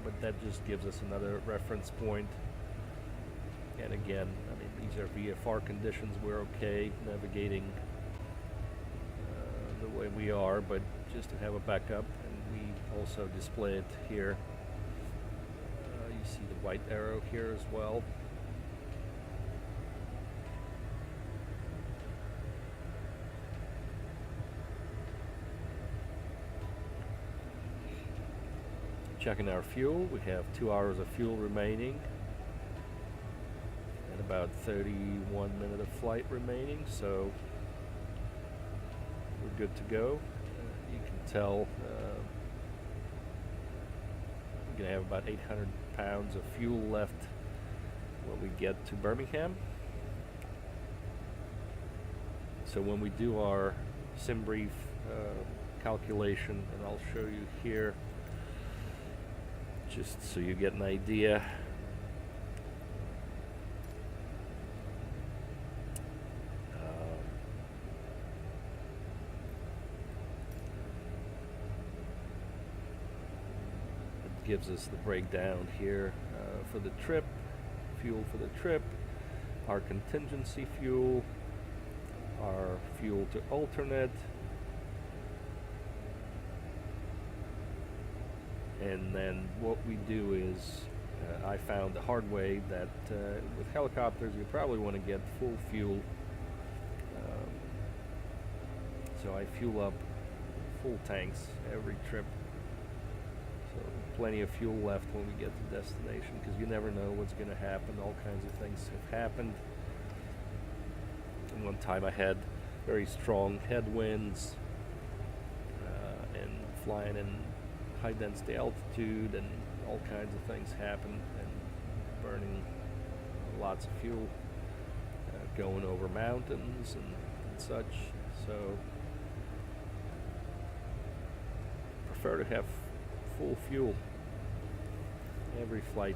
but that just gives us another reference point. And again, I mean, these are VFR conditions. We're okay navigating the way we are, but just to have a backup, and we also display it here. You see the white arrow here as well. Checking our fuel, we have 2 hours of fuel remaining. About 31 minutes of flight remaining, so we're good to go. You can tell we're going to have about 800 pounds of fuel left when we get to Birmingham. So when we do our sim brief calculation, and I'll show you here just so you get an idea. Gives us the breakdown here for the trip, fuel for the trip, our contingency fuel, our fuel to alternate, and then what we do is I found the hard way that with helicopters you probably want to get full fuel, so I fuel up full tanks every trip. So plenty of fuel left when we get to destination, because you never know what's going to happen. All kinds of things have happened. And one time I had very strong headwinds and flying in high density altitude, and all kinds of things happened, and burning lots of fuel, going over mountains and such. So prefer to have full fuel every flight.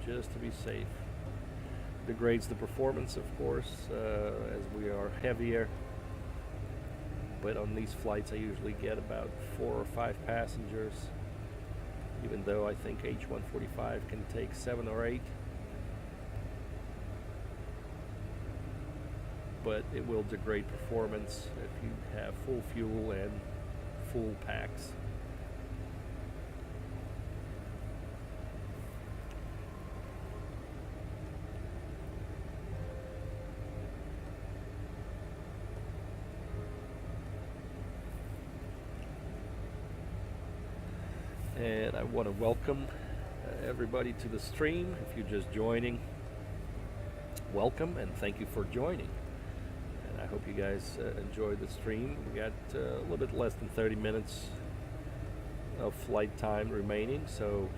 Just to be safe. Degrades the performance, of course, as we are heavier. But on these flights I usually get about 4 or 5 passengers, even though I think H145 can take 7 or 8. But it will degrade performance if you have full fuel and full packs. And I want to welcome everybody to the stream. If you're just joining, welcome and thank you for joining. And I hope you guys enjoyed the stream. We got a little bit less than 30 minutes of flight time remaining, so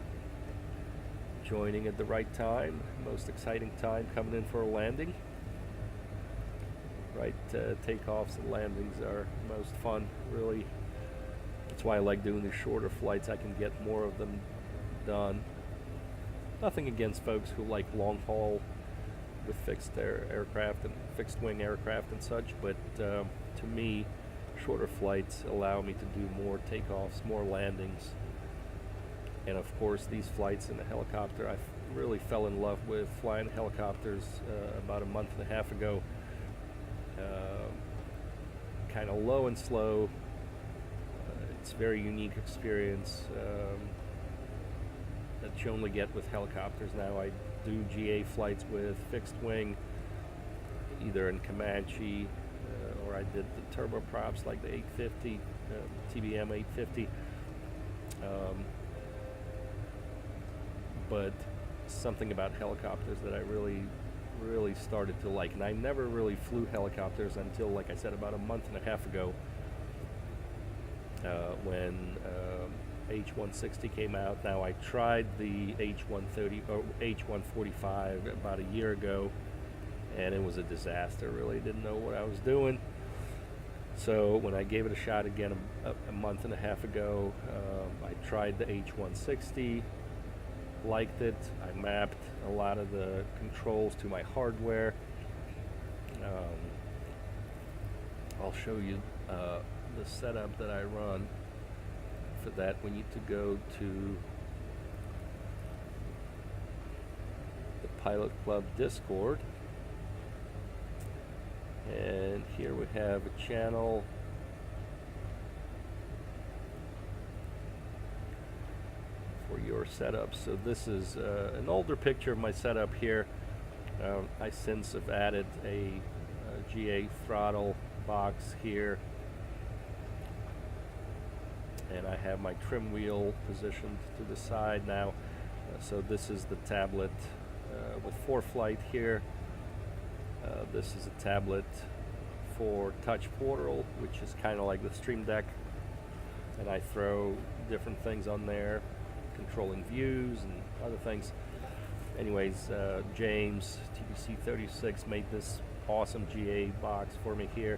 joining at the right time. Most exciting time coming in for a landing. Right, takeoffs and landings are most fun, really. That's why I like doing these shorter flights. I can get more of them done. Nothing against folks who like long haul with fixed aircraft and fixed wing aircraft and such, but to me, shorter flights allow me to do more takeoffs, more landings. And of course, these flights in a helicopter, I really fell in love with flying helicopters about a month and a half ago. Kind of low and slow. It's a very unique experience that you only get with helicopters now. I do GA flights with fixed wing, either in Comanche or I did the turboprops like the 850, TBM 850. But something about helicopters that I really started to like. And I never really flew helicopters until, like I said, about a month and a half ago. When H160 came out. Now I tried the H130 or H145 about a year ago, and it was a disaster. Really didn't know what I was doing. So when I gave it a shot again a month and a half ago, I tried the H160, liked it. I mapped a lot of the controls to my hardware. I'll show you the setup that I run. For that, we need to go to the Pilot Club Discord, and here we have a channel for your setup. So this is an older picture of my setup here. I since have added a GA throttle box here, and I have my trim wheel positioned to the side now. So this is the tablet with ForeFlight here. This is a tablet for Touch Portal, which is kind of like the Stream Deck, and I throw different things on there, controlling views and other things. Anyways, James, TPC6 made this awesome GA box for me here.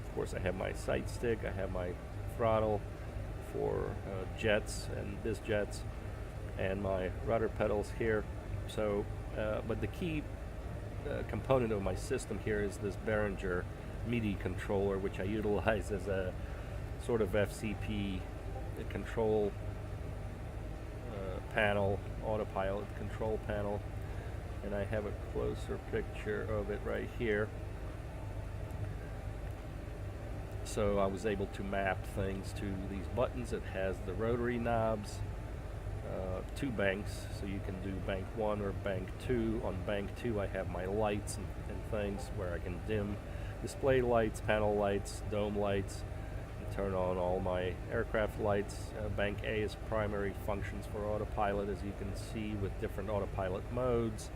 Of course, I have my sight stick, I have my throttle for jets and biz jets, and my rudder pedals here. So, but the key component of my system here is this Behringer MIDI controller, which I utilize as a sort of FCP control panel, autopilot control panel, and I have a closer picture of it right here. So I was able to map things to these buttons. It has the rotary knobs, 2 banks, so you can do bank 1 or bank 2. On bank 2 I have my lights and things where I can dim display lights, panel lights, dome lights, and turn on all my aircraft lights. Bank A is primary functions for autopilot, as you can see, with different autopilot modes.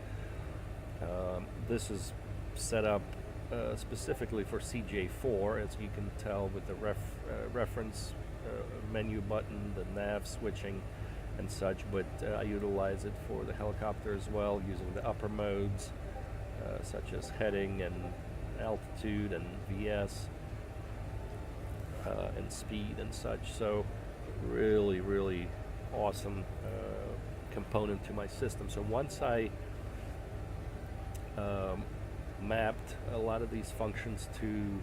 This is set up specifically for CJ4, as you can tell with the reference menu button, the nav switching and such, but I utilize it for the helicopter as well, using the upper modes such as heading and altitude and VS and speed and such. So really, really awesome component to my system. So once I mapped a lot of these functions to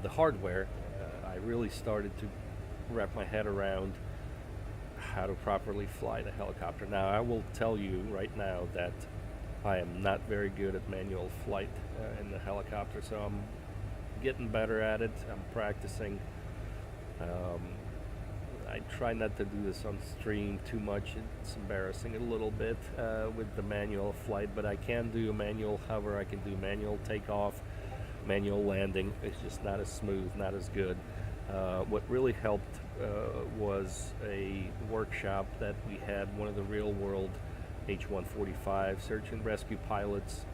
the hardware, I really started to wrap my head around how to properly fly the helicopter. Now, I will tell you right now that I am not very good at manual flight in the helicopter, so I'm getting better at it. I'm practicing. I try not to do this on stream too much. It's embarrassing a little bit with the manual flight, but I can do a manual hover. I can do manual takeoff, manual landing. It's just not as smooth, not as good. What really helped was a workshop that we had one of the real-world H145 search and rescue pilots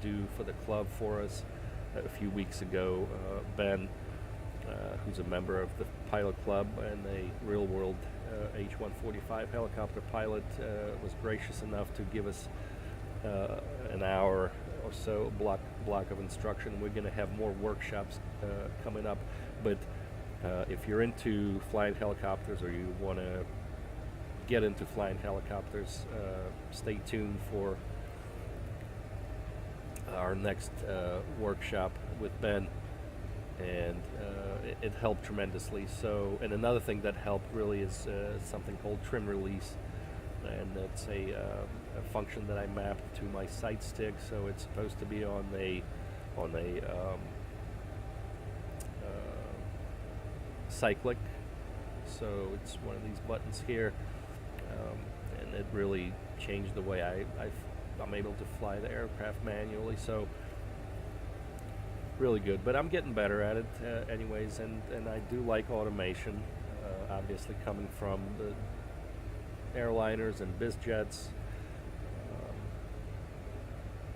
do for the club for us a few weeks ago. Ben, who's a member of the pilot club and a real-world H145 helicopter pilot, was gracious enough to give us an hour or so block of instruction. We're going to have more workshops coming up, but if you're into flying helicopters, or you want to get into flying helicopters, stay tuned for our next workshop with Ben, and it helped tremendously. So, and another thing that helped really is something called trim release, and it's a function that I mapped to my sight stick. So it's supposed to be on a cyclic, so it's one of these buttons here, and it really changed the way I'm able to fly the aircraft manually. So really good, but I'm getting better at it anyways, and I do like automation, obviously coming from the airliners and biz jets.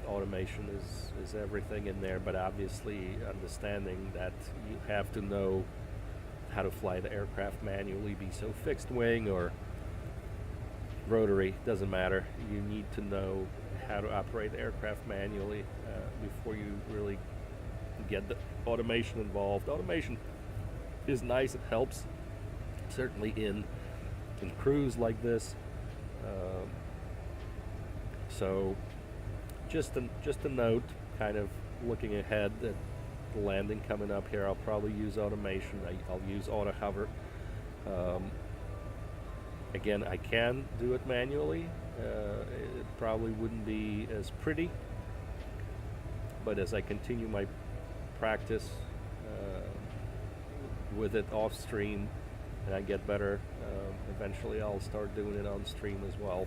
Automation is everything in there, but obviously understanding that you have to know how to fly the aircraft manually, be so fixed wing or rotary, doesn't matter. You need to know how to operate the aircraft manually before you really get the automation involved. Automation is nice, it helps certainly in crews like this. So just a note, kind of looking ahead at the landing coming up here, I'll probably use automation. I'll use auto hover. Again, I can do it manually. It probably wouldn't be as pretty, but as I continue my practice with it off stream and I get better, eventually I'll start doing it on stream as well.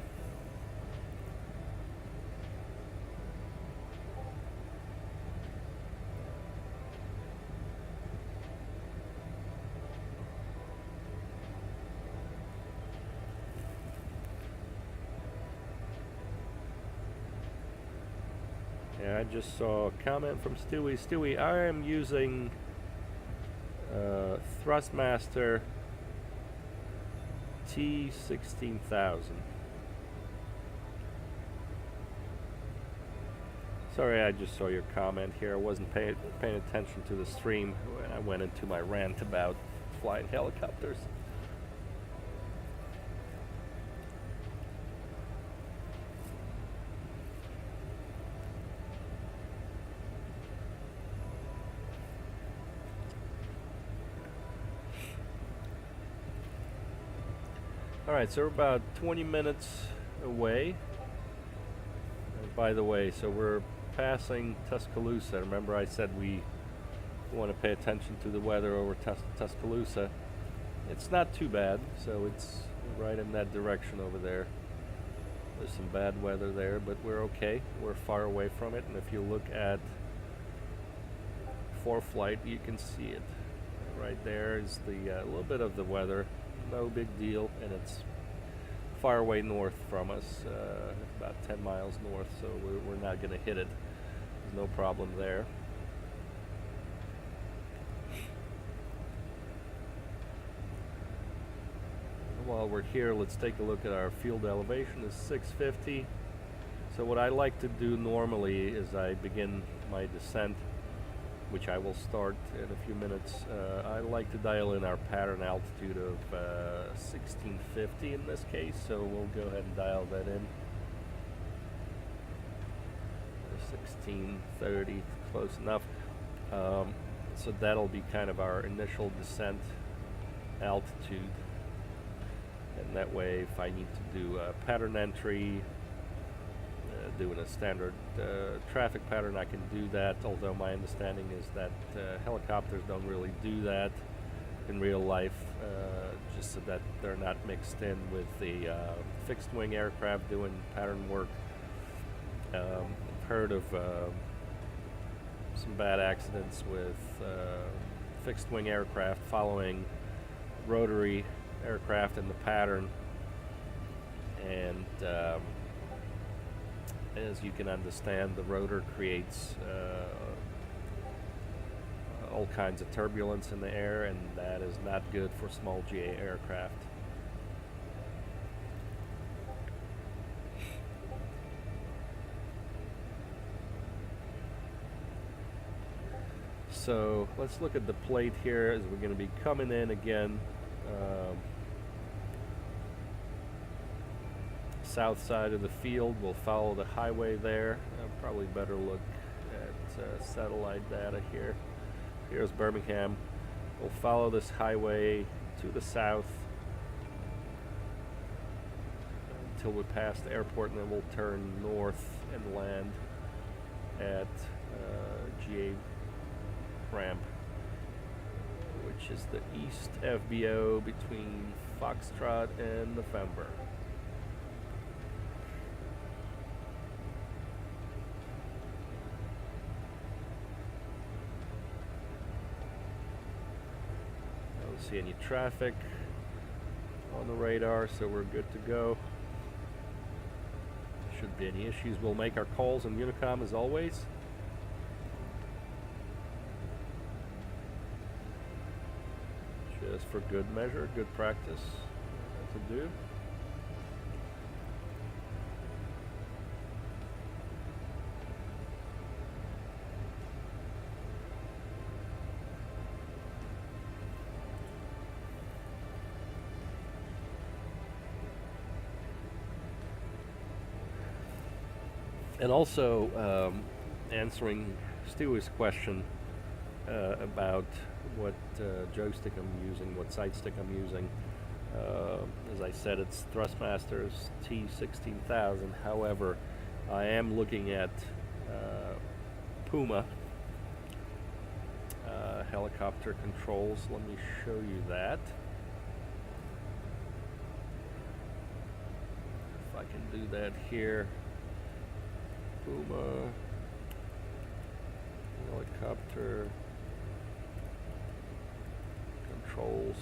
I just saw a comment from Stewie. Stewie, I am using Thrustmaster T16000. Sorry, I just saw your comment here. I wasn't paying attention to the stream when I went into my rant about flying helicopters. Alright, so we're about 20 minutes away. By the way, so we're passing Tuscaloosa. Remember I said we want to pay attention to the weather over Tuscaloosa. It's not too bad, so it's right in that direction over there. There's some bad weather there, but we're okay. We're far away from it, and if you look at ForeFlight, you can see it. Right there is the little bit of the weather, no big deal, and it's far away north from us, about 10 miles north, so we're not going to hit it. There's no problem there. While we're here, let's take a look at our field elevation. It's 650. So what I like to do normally is I begin my descent, which I will start in a few minutes. I like to dial in our pattern altitude of 1650 in this case, so we'll go ahead and dial that in. 1630, close enough. So that'll be kind of our initial descent altitude. And that way, if I need to do a pattern entry, doing a standard traffic pattern, I can do that, although my understanding is that helicopters don't really do that in real life, just so that they're not mixed in with the fixed wing aircraft doing pattern work. I've heard of some bad accidents with fixed wing aircraft following rotary aircraft in the pattern, and as you can understand, the rotor creates all kinds of turbulence in the air, and that is not good for small GA aircraft. So let's look at the plate here as we're going to be coming in again. South side of the field, we'll follow the highway there. Probably better look at satellite data here. Here's Birmingham. We'll follow this highway to the south until we pass the airport, and then we'll turn north and land at GA ramp, which is the East FBO between Foxtrot and November. I don't see any traffic on the radar, so we're good to go. Shouldn't be any issues. We'll make our calls on Unicom as always. Just for good measure, good practice to do. And also answering Stewie's question about what joystick I'm using, what sight stick I'm using. As I said, it's Thrustmaster's T16000. However, I am looking at Puma helicopter controls. Let me show you that. If I can do that here. Puma helicopter controls.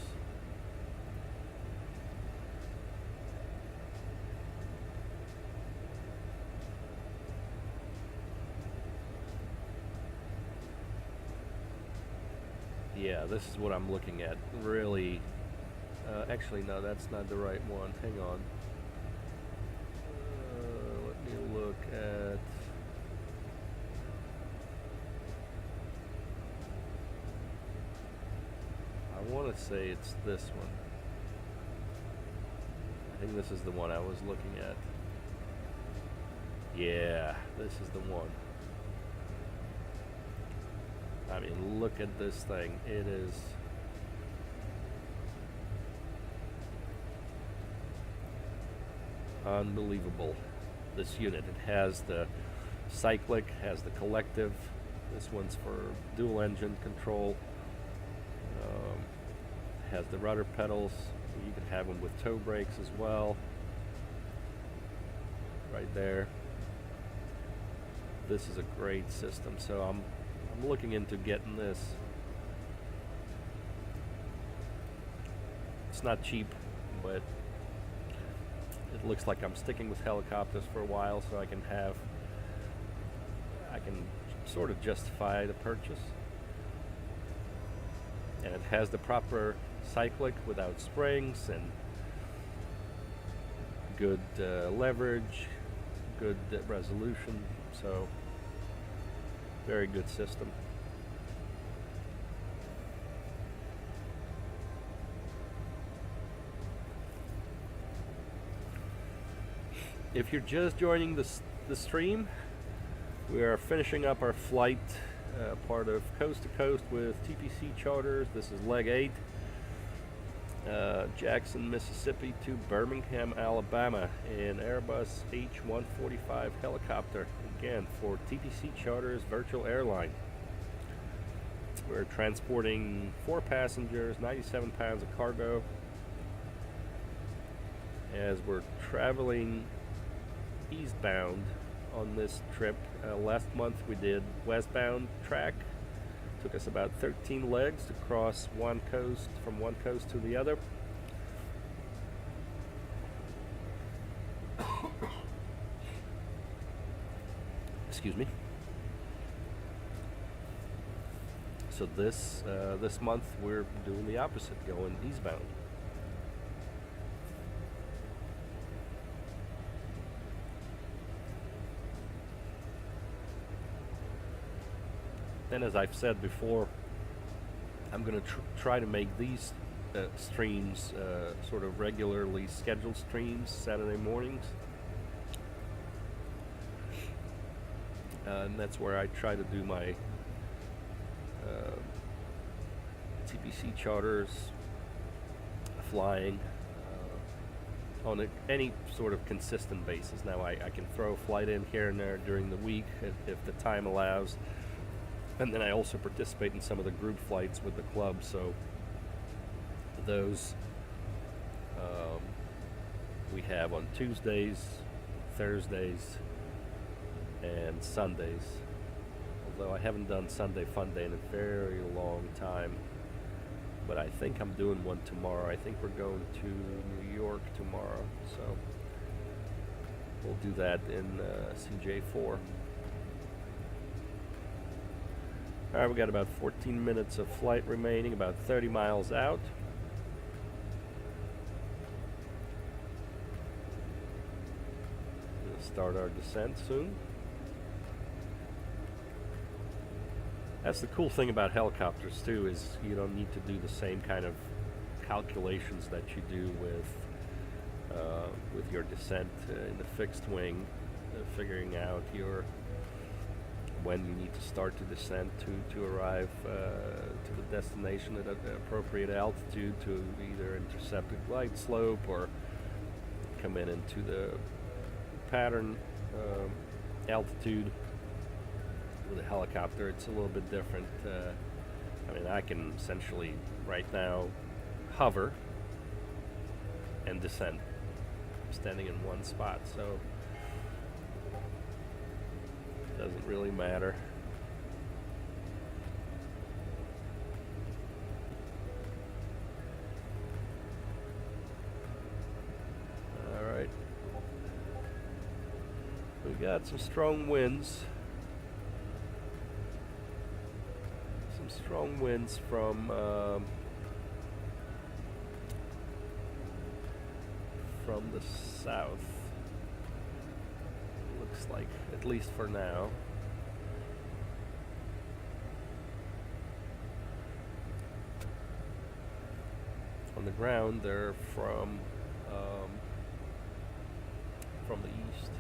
Yeah, this is what I'm looking at. Really, actually, no, that's not the right one. Hang on. Let me look at. I want to say it's this one. I think this is the one I was looking at. Yeah, this is the one. I mean, look at this thing. It is unbelievable, this unit. It has the cyclic, has the collective. This one's for dual engine control. Has the rudder pedals. You can have them with toe brakes as well. right there. This is a great system, so I'm looking into getting this. It's not cheap, but it looks like I'm sticking with helicopters for a while, so I can sort of justify the purchase. And it has the proper cyclic without springs, and good leverage, good resolution, so very good system. If you're just joining the stream, we are finishing up our flight, part of Coast to Coast with TPC Charters. This is leg 8, Jackson, Mississippi to Birmingham, Alabama, in Airbus H145 helicopter, again for TPC Charters Virtual Airline. We're transporting 4 passengers, 97 pounds of cargo, as we're traveling eastbound on this trip. Last month we did westbound track. Took us about 13 legs to cross one coast, from one coast to the other. Excuse me. So this month we're doing the opposite, going eastbound. And as I've said before, I'm going to try to make these streams sort of regularly scheduled streams, Saturday mornings. And that's where I try to do my TPC Charters flying on any sort of consistent basis. Now I can throw a flight in here and there during the week if the time allows. And then I also participate in some of the group flights with the club, so those we have on Tuesdays, Thursdays, and Sundays. Although I haven't done Sunday Fun Day in a very long time, but I think I'm doing one tomorrow. I think we're going to New York tomorrow, so we'll do that in CJ4. Alright, we got about 14 minutes of flight remaining, about 30 miles out. We'll start our descent soon. That's the cool thing about helicopters too, is you don't need to do the same kind of calculations that you do with your descent in the fixed wing, figuring out when you need to start to descend to arrive to the destination at an appropriate altitude to either intercept a glide slope or come into the pattern altitude. With a helicopter, it's a little bit different. I mean, I can essentially right now hover and descend. I'm standing in one spot, so doesn't really matter. All right. We got some strong winds. Some strong winds from the south. Looks like, at least for now. On the ground, they're from the east.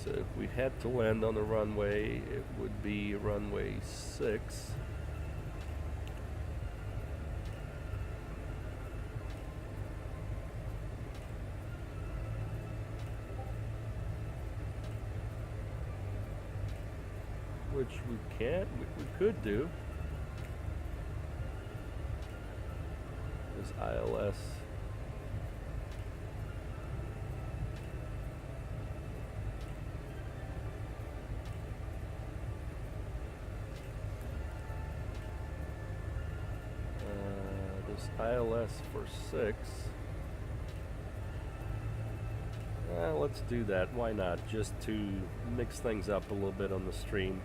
So if we had to land on the runway, it would be runway 6. Which we can't, we could do. Is ILS. This ILS for 6. Let's do that. Why not? Just to mix things up a little bit on the stream.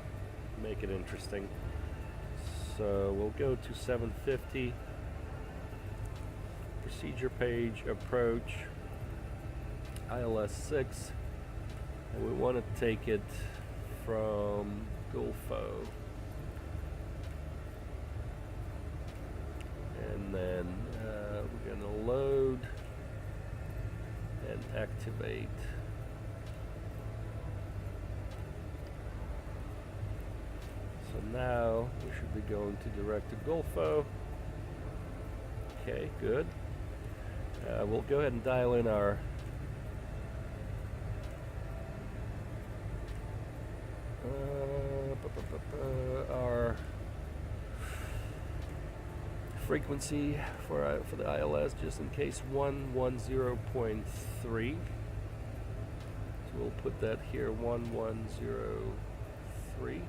Make it interesting. So we'll go to 750. Procedure page, approach, ILS 6. And we want to take it from Gulfo. And then we're going to load and activate. So now we should be going to direct to Gulfo. Okay, good. We'll go ahead and dial in our frequency for the ILS, just in case, 110.3. So we'll put that here, 1103.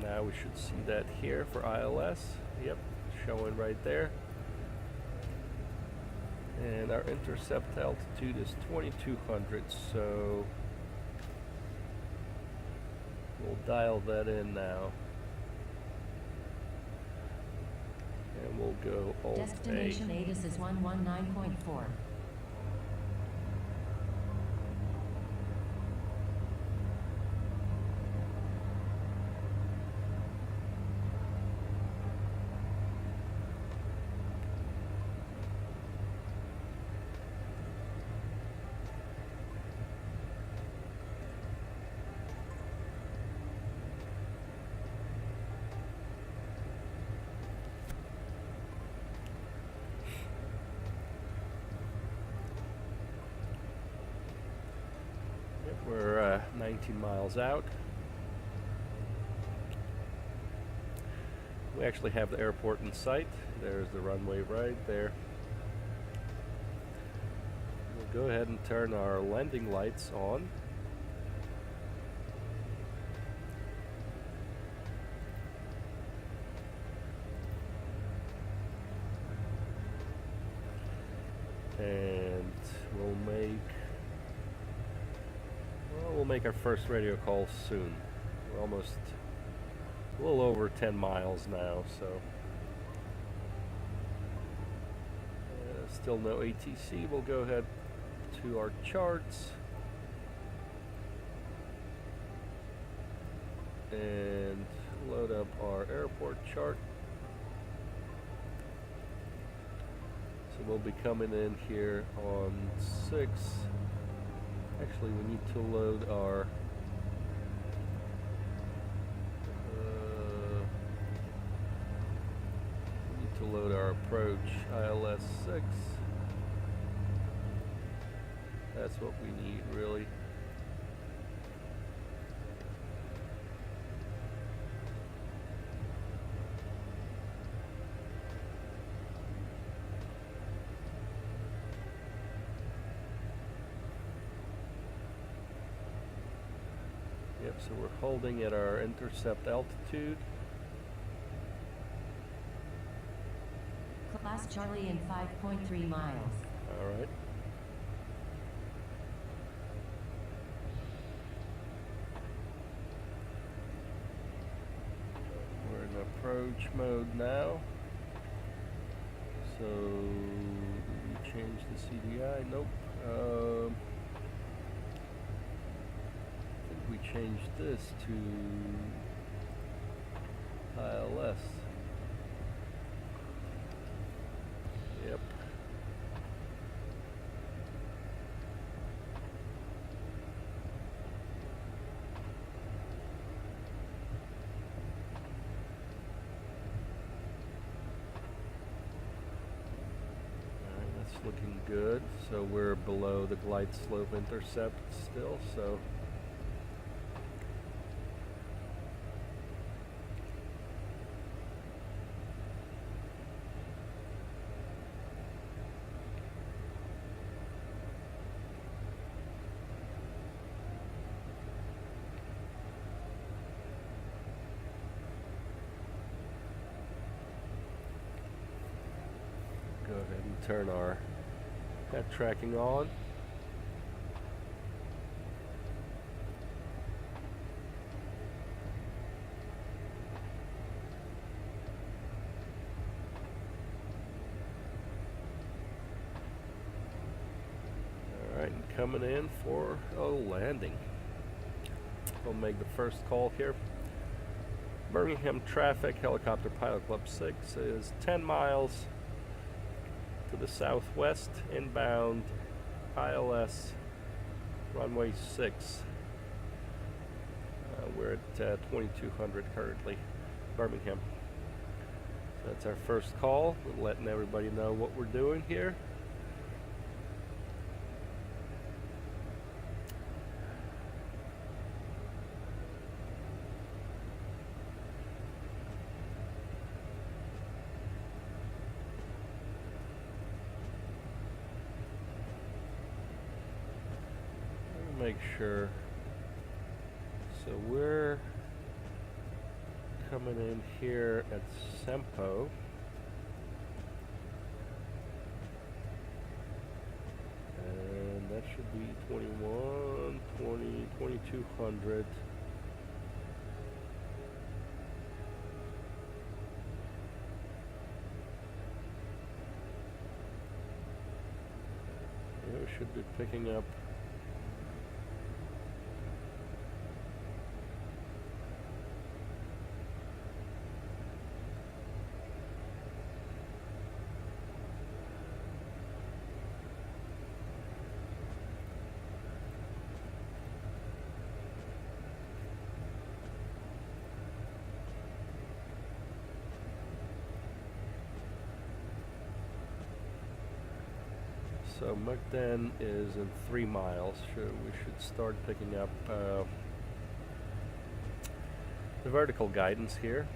Now we should see that here for ILS. Yep, showing right there. And our intercept altitude is 2200, so we'll dial that in now. And we'll go Alt A. Destination ATIS is 119.4. We're 19 miles out. We actually have the airport in sight. There's the runway right there. We'll go ahead and turn our landing lights on. And we'll make our first radio call soon. We're almost a little over 10 miles now, so still no ATC. We'll go ahead to our charts and load up our airport chart. So we'll be coming in here on 6. Actually, we need to load our approach, ILS 6. That's what we need, really. Yep, so we're holding at our intercept altitude. Class Charlie in 5.3 miles. All right. We're in approach mode now. So, did we change the CDI? Nope. I think we changed this to ILS. Yep. looking good. So we're below the glide slope intercept still, so go ahead and turn our head tracking on. Alright, and coming in for a landing. We'll make the first call here. Birmingham traffic, Helicopter Pilot Club 6 is 10 miles to the southwest, inbound, ILS, runway 6. We're at 2200 currently, Birmingham. So that's our first call, letting everybody know what we're doing here. Make sure. So we're coming in here at Sempo. And that should be 21, 20, 2200. Yeah, we should be picking up so Mukden is in 3 miles. We should start picking up the vertical guidance here.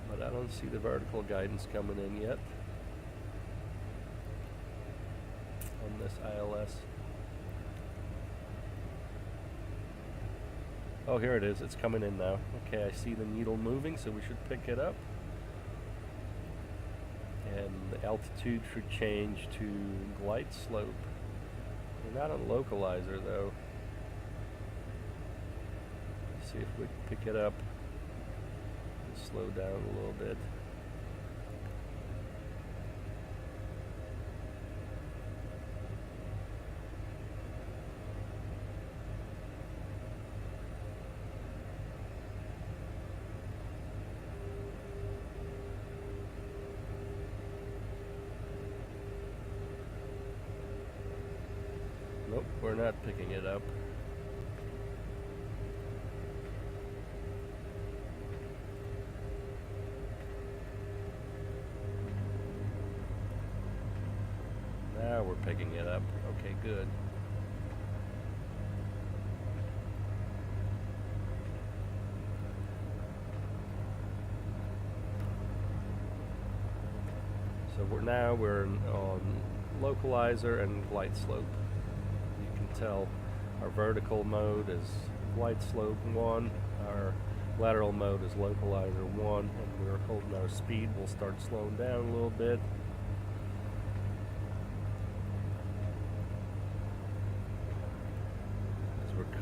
But I don't see the vertical guidance coming in yet on this ILS. Oh, here it is. It's coming in now. Okay, I see the needle moving, so we should pick it up. And the altitude should change to glide slope. We're not on localizer, though. Let's see if we can pick it up. Slow down a little bit. Nope, we're not picking it up. Now we're picking it up. Okay, good. So we're on localizer and glide slope. You can tell our vertical mode is glide slope 1, our lateral mode is localizer 1, and we're holding our speed. We'll start slowing down a little bit.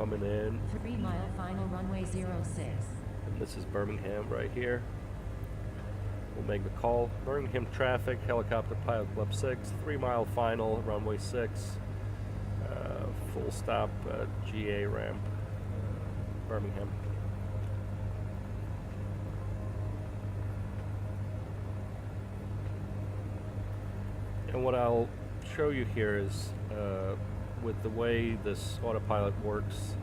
coming in. 3 mile final runway 06. And this is Birmingham right here. We'll make the call. Birmingham traffic, helicopter pilot club 6, 3 mile final, runway 6. Full stop, GA ramp, Birmingham. And what I'll show you here is with the way this autopilot works,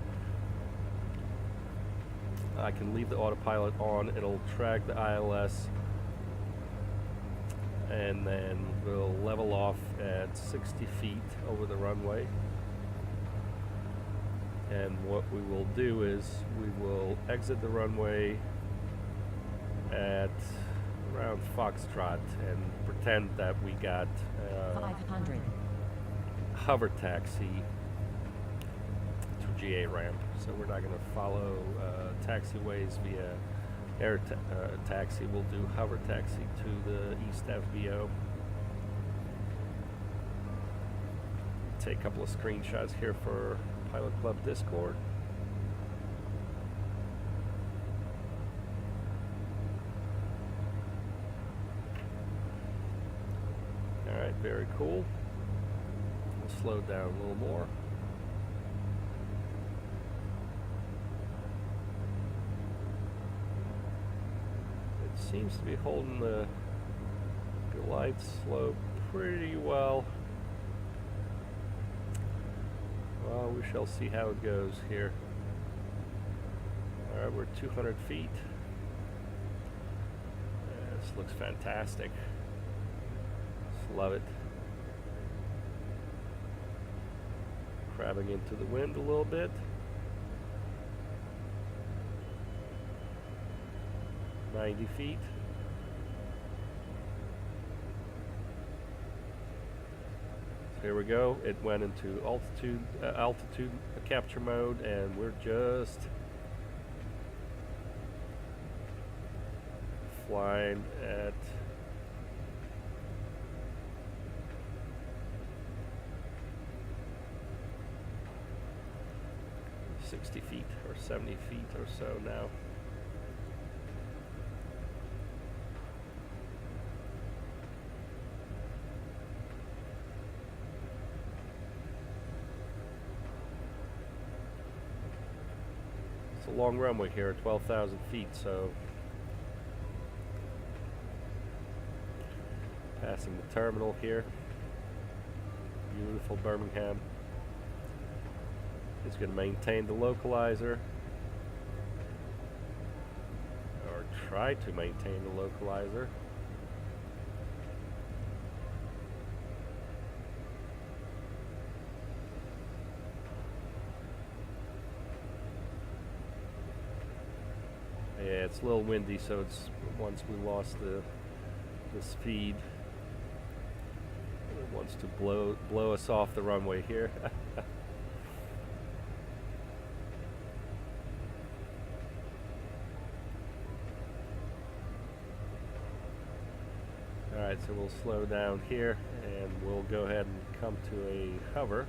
I can leave the autopilot on, it'll track the ILS, and then we'll level off at 60 feet over the runway. And what we will do is we will exit the runway at around Foxtrot and pretend that we got 500. hover taxi to GA ramp. So we're not going to follow taxiways via air taxi. We'll do hover taxi to the East FBO. Take a couple of screenshots here for Pilot Club Discord. Alright, very cool. We'll slow down a little more. It seems to be holding the glide slope pretty well. Well, we shall see how it goes here. Alright, we're 200 feet. This looks fantastic. Just love it. Crabbing into the wind a little bit. 90 feet. Here we go. It went into altitude capture mode, and we're just flying at 60 feet or 70 feet or so now. It's a long runway here, 12,000 feet, so passing the terminal here. Beautiful Birmingham. It's going to maintain the localizer, or try to maintain the localizer. Yeah, it's a little windy, so it's once we lost the speed, it wants to blow us off the runway here. Alright, so we'll slow down here and we'll go ahead and come to a hover.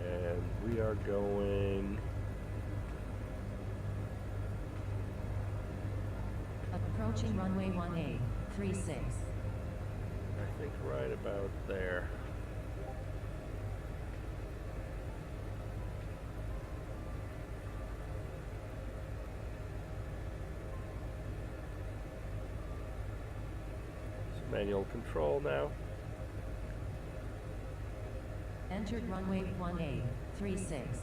And we are going Approaching runway 1A, 36. I think right about there. Manual control now. Entered runway 1A, 36.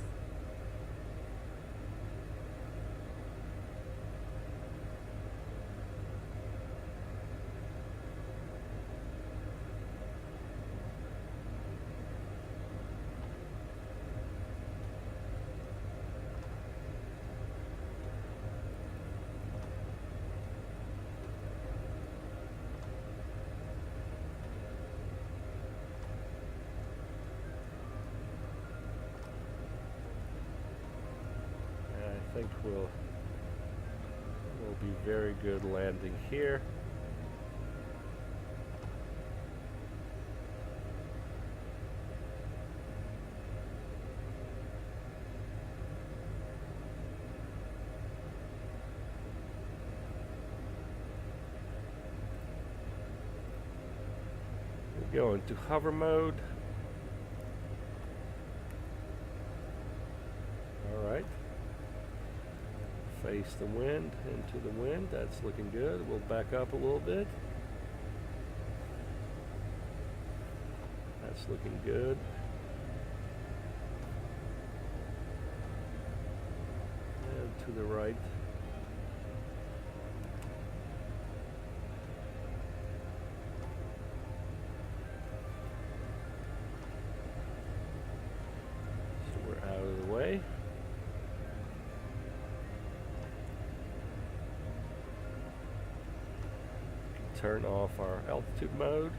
I think we'll be very good landing here. Go into hover mode. Alright. Face the wind, into the wind. That's looking good. We'll back up a little bit. That's looking good. And to the right. So we're out of the way. Turn off our altitude mode.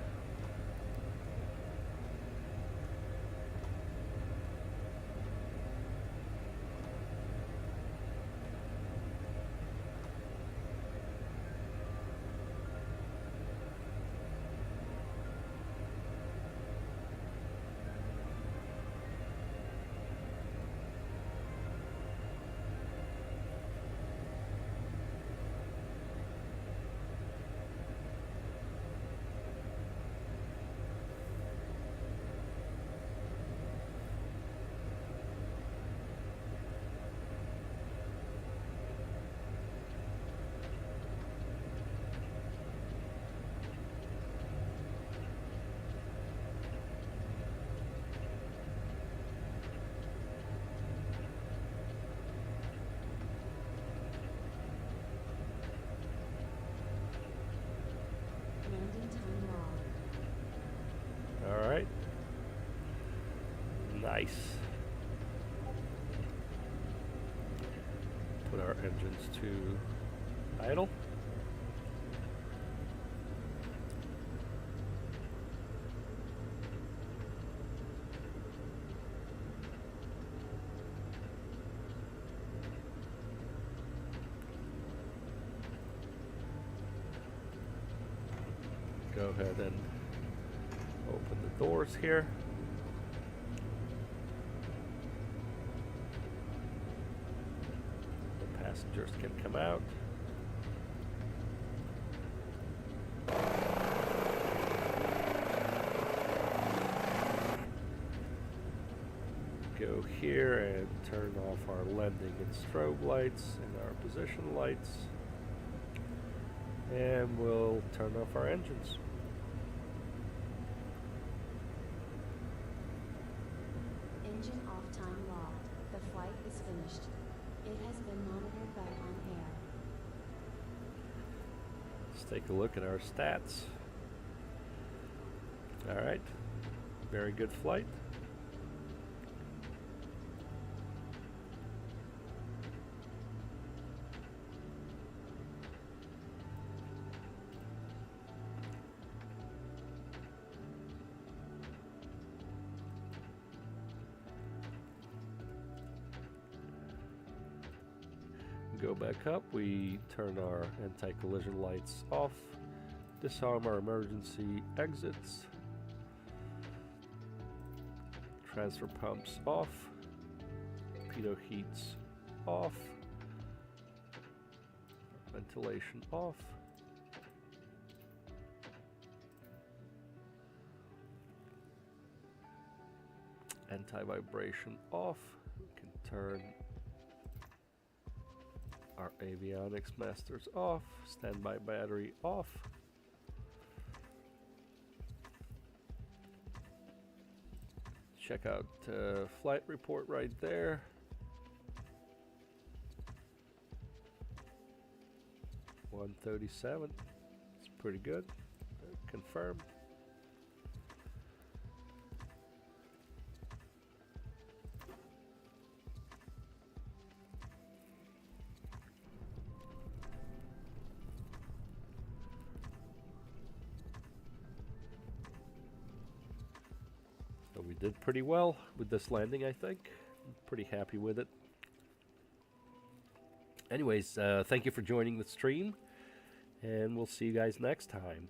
Landing time log. Alright. Nice. Put our engines to idle. Go ahead and open the doors here. The passengers can come out. Go here and turn off our landing and strobe lights and our position lights. And we'll turn off our engines. Engine off time logged. The flight is finished. It has been monitored by on air. Let's take a look at our stats. Alright, very good flight. Go back up, we turn our anti-collision lights off, disarm our emergency exits, transfer pumps off, pitot heats off, ventilation off, anti-vibration off. We can turn our avionics masters off, standby battery off. Check out flight report right there. $137. It's pretty good. Confirm. So we did pretty well with this landing, I think. I'm pretty happy with it. Anyways, thank you for joining the stream, and we'll see you guys next time.